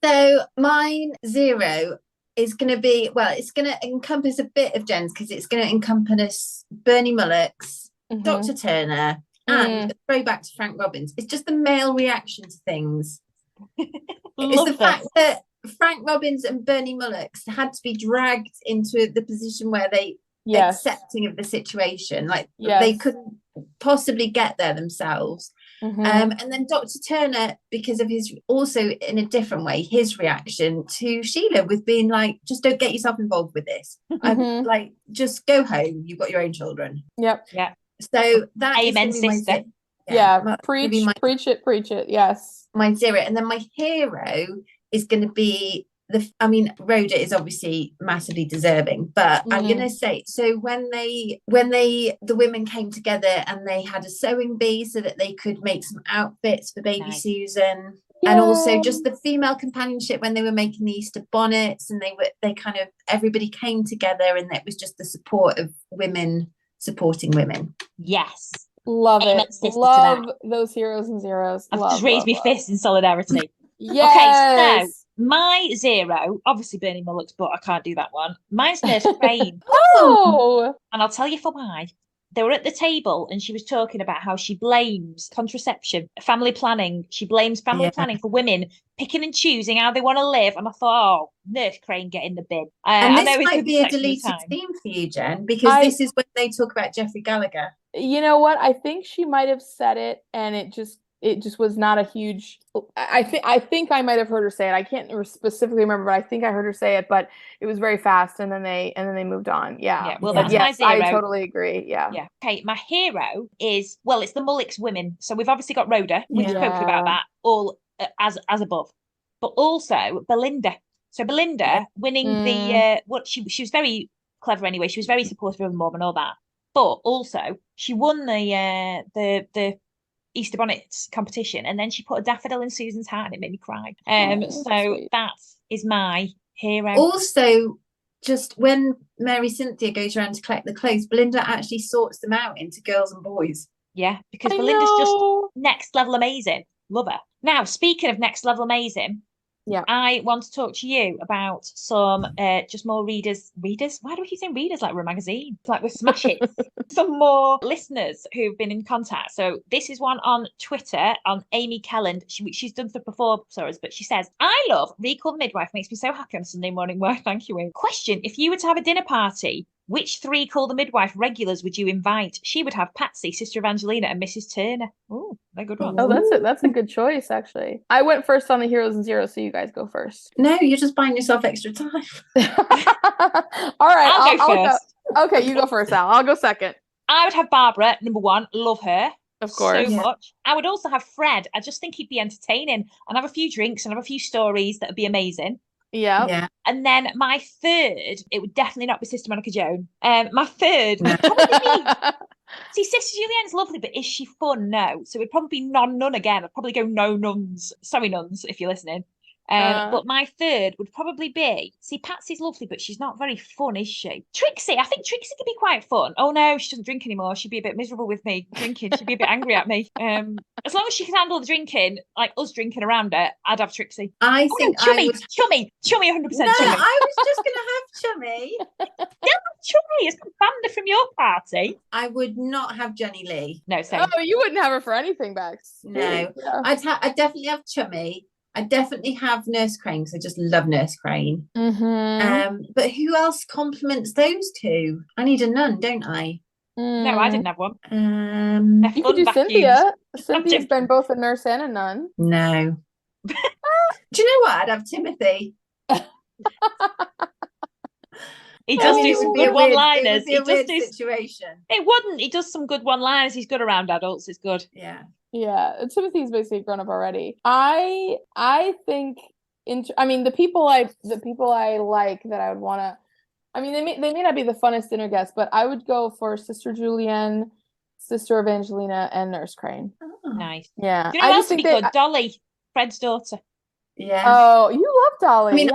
So mine 0 is going to be, well, it's going to encompass a bit of Jen's because it's going to encompass Bernie Mullix, Dr. Turner, and a throwback to Frank Robbins. It's just the male reaction to things. It's the fact that Frank Robbins and Bernie Mullix had to be dragged into the position where they accepting of the situation. Like they couldn't possibly get there themselves. And then Dr. Turner, because of his, also in a different way, his reaction to Sheila with being like, just don't get yourself involved with this. I'm like, just go home. You've got your own children. Yep. Yeah. So that Amen, is sister. Preach it. Yes. My 0. And then my hero is going to be Rhoda is obviously massively deserving, but I'm going to say, so when the women came together and they had a sewing bee so that they could make some outfits for baby Susan, and also just the female companionship when they were making the Easter bonnets, and they kind of, everybody came together, and it was just the support of women supporting women. Yes. Love it. Love those heroes and zeros. I've just raised my fist in solidarity. Yes. Okay, so my 0, obviously Bernie Mullix, but I can't do that one. Mine's Nurse Crane. Oh! And I'll tell you for why. they were at the table and she was talking about how she blames contraception, family planning. She blames family planning for women picking and choosing how they want to live. And I thought, oh, Nurse Crane, get in the bin. And I this know might be a deleted scene for you, Jen, because this is when they talk about Jeffrey Gallagher. You know what? I think she might have said it, and it just was not a huge. I think I might have heard her say it. I can't specifically remember, but I think I heard her say it. But it was very fast, and then they moved on. Yeah. Well, that's my zero. I totally agree. Yeah. Okay, my hero is, well, it's the Mullix women. So we've obviously got Rhoda. We just spoke about that all as above, but also Belinda. So Belinda winning the she was very clever anyway. She was very supportive of her mum and all that. But also she won the Easter bonnets competition, and then she put a daffodil in Susan's hat, and it made me cry. So sweet. That is my hero. Also, just when Mary Cynthia goes around to collect the clothes, Belinda actually sorts them out into girls and boys. Yeah, because Belinda's just next level amazing. Love her. Now, speaking of next level amazing, I want to talk to you about some just more readers. Why do we keep saying readers like we're a magazine? It's like we're smash hits. Some more listeners who've been in contact. So this is one on Twitter on Amy Kelland. She's done stuff before, but she says, I love Recall the Midwife. Makes me so happy on a Sunday morning. Well, thank you, Amy. Question, if you were to have a dinner party, which 3 Call the Midwife regulars would you invite? She would have Patsy, Sister Evangelina, and Mrs. Turner. Oh, they're good ones. Oh, that's a good choice, actually. I went first on the Heroes and Zeros, so you guys go first. No, you're just buying yourself extra time. All right, I'll go first. Okay, you go first, Al. I'll go second. I would have Barbara, number 1. Love her. Of course. So much. I would also have Fred. I just think he'd be entertaining and have a few drinks and have a few stories that would be amazing. Yeah. And then my third, it would definitely not be Sister Monica Joan. My third would probably be... See, Sister Julienne's lovely, but is she fun? No. So it would probably be non-nun again. I'd probably go no nuns. Sorry, nuns, if you're listening. But my third would probably be... See, Patsy's lovely, but she's not very fun, is she? Trixie. I think Trixie could be quite fun. Oh, no, she doesn't drink anymore. She'd be a bit miserable with me drinking. She'd be a bit angry at me. As long as she can handle the drinking, like us drinking around her, I'd have Trixie. I think Chummy, I would... Chummy, 100% No, Chummy. I was just going to have Chummy. Chummy, it's not banned from your party. I would not have Jenny Lee. No, same. Oh, you wouldn't have her for anything, Bex. No, Yeah. I'd definitely have Chummy. I definitely have Nurse Crane because I just love Nurse Crane. But who else complements those two? I need a nun, don't I? No, I didn't have one. You could do Cynthia. Cynthia's been both a nurse and a nun. No. Do you know what? I'd have Timothy. He does do some good one-liners. It would be a weird situation. It wouldn't. He does some good one-liners. He's good around adults. It's good. Yeah, Timothy's basically grown up already. I think the people I like that I would want to. I mean, they may not be the funnest dinner guests, but I would go for Sister Julienne, Sister Evangelina, and Nurse Crane. Oh, nice. Yeah, you know what else would be good? Dolly, Fred's daughter. Yeah. Oh, you love Dolly. I mean,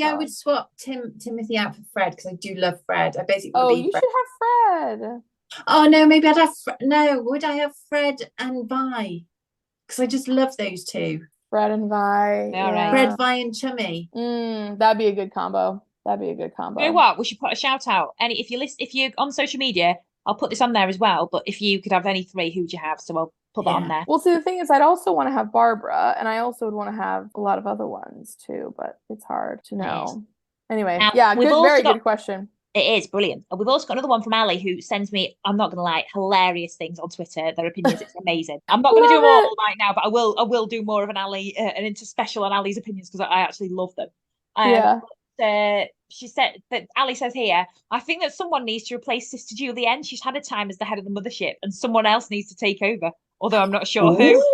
I would swap Timothy out for Fred because I do love Fred. I basically. Oh, you should have Fred. Oh no, maybe I'd have would I have Fred and Vi? Because I just love those two. Fred and Vi. Yeah. Fred, Vi, and Chummy. That'd be a good combo. You know what? We should put a shout out. If you're on social media, I'll put this on there as well. But if you could have any 3, who would you have? So I'll put that on there. Well, see, the thing is, I'd also want to have Barbara, and I also would want to have a lot of other ones too. But it's hard to know. Yes. Anyway, very good question. It is brilliant. We've also got another one from Ali who sends me, I'm not going to lie, hilarious things on Twitter. Their opinions, it's amazing. I'm not going to do them all right now, but I will do more of an Ali, an into special on Ali's opinions because I actually love them. She said that Ali says here, I think that someone needs to replace Sister Julienne. She's had a time as the head of the mothership and someone else needs to take over, although I'm not sure who.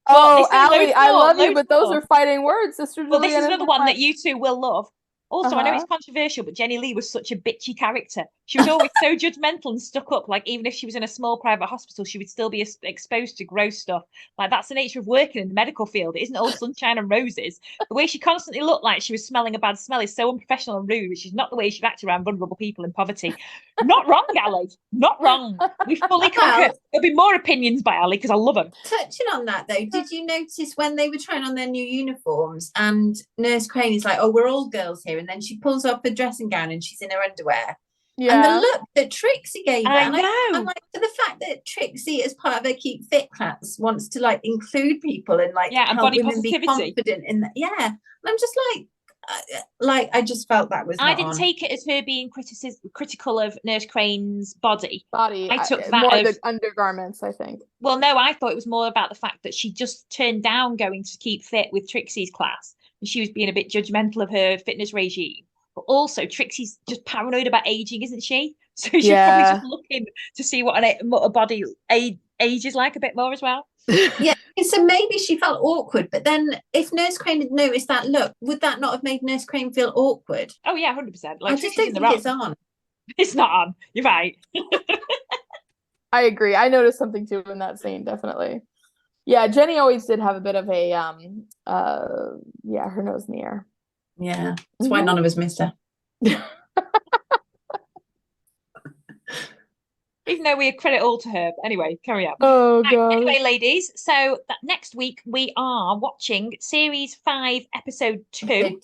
Oh, Ali, I love you, but those are fighting words, Sister Julienne. Well, this is another one that you two will love. Also, I know it's controversial, but Jenny Lee was such a bitchy character. She was always so judgmental and stuck up. Like, even if she was in a small private hospital, she would still be exposed to gross stuff. Like, that's the nature of working in the medical field. It isn't all sunshine and roses. The way she constantly looked like she was smelling a bad smell is so unprofessional and rude, which is not the way she'd act around vulnerable people in poverty. Not wrong, Ali. Not wrong. We fully concur. There'll be more opinions by Ali because I love them. Touching on that, though, did you notice when they were trying on their new uniforms and Nurse Crane is like, oh, we're all girls here. And then she pulls off her dressing gown and she's in her underwear. And the look that Trixie gave her. I know. I'm like, for the fact that Trixie, as part of her Keep Fit class, wants to like include people and like and help body women be positivity. confident in that. Yeah. And I'm just like, I just felt that was I didn't take it as her being critical of Nurse Crane's body. I took that more of the undergarments, I think. Well, no, I thought it was more about the fact that she just turned down going to Keep Fit with Trixie's class, and she was being a bit judgmental of her fitness regime. But also, Trixie's just paranoid about aging, isn't she? So she's probably just looking to see what a body age is like a bit more as well. Yeah, so maybe she felt awkward, but then if Nurse Crane had noticed that look, would that not have made Nurse Crane feel awkward? Oh yeah, 100%. Like, I just don't think it's on. It's not on. You're right. I agree. I noticed something too in that scene, definitely. Yeah, Jenny always did have a bit of a her nose in the air. Yeah, that's why none of us missed her. Even though we credit all to her. But anyway, carry on. Oh, God. Anyway, ladies, so next week we are watching Series 5, Episode 2.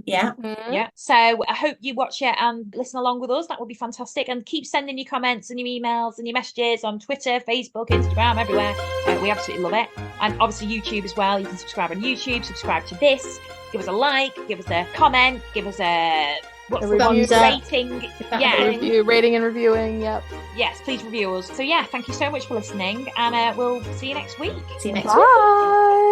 Yeah. Yeah. So I hope you watch it and listen along with us. That would be fantastic. And keep sending your comments and your emails and your messages on Twitter, Facebook, Instagram, everywhere. We absolutely love it. And obviously YouTube as well. You can subscribe on YouTube, subscribe to this, give us a like, give us a comment, give us a rating. Rating and reviewing. Yep. Yes, please review us. So yeah, thank you so much for listening, and we'll see you next week. See you next week. Bye.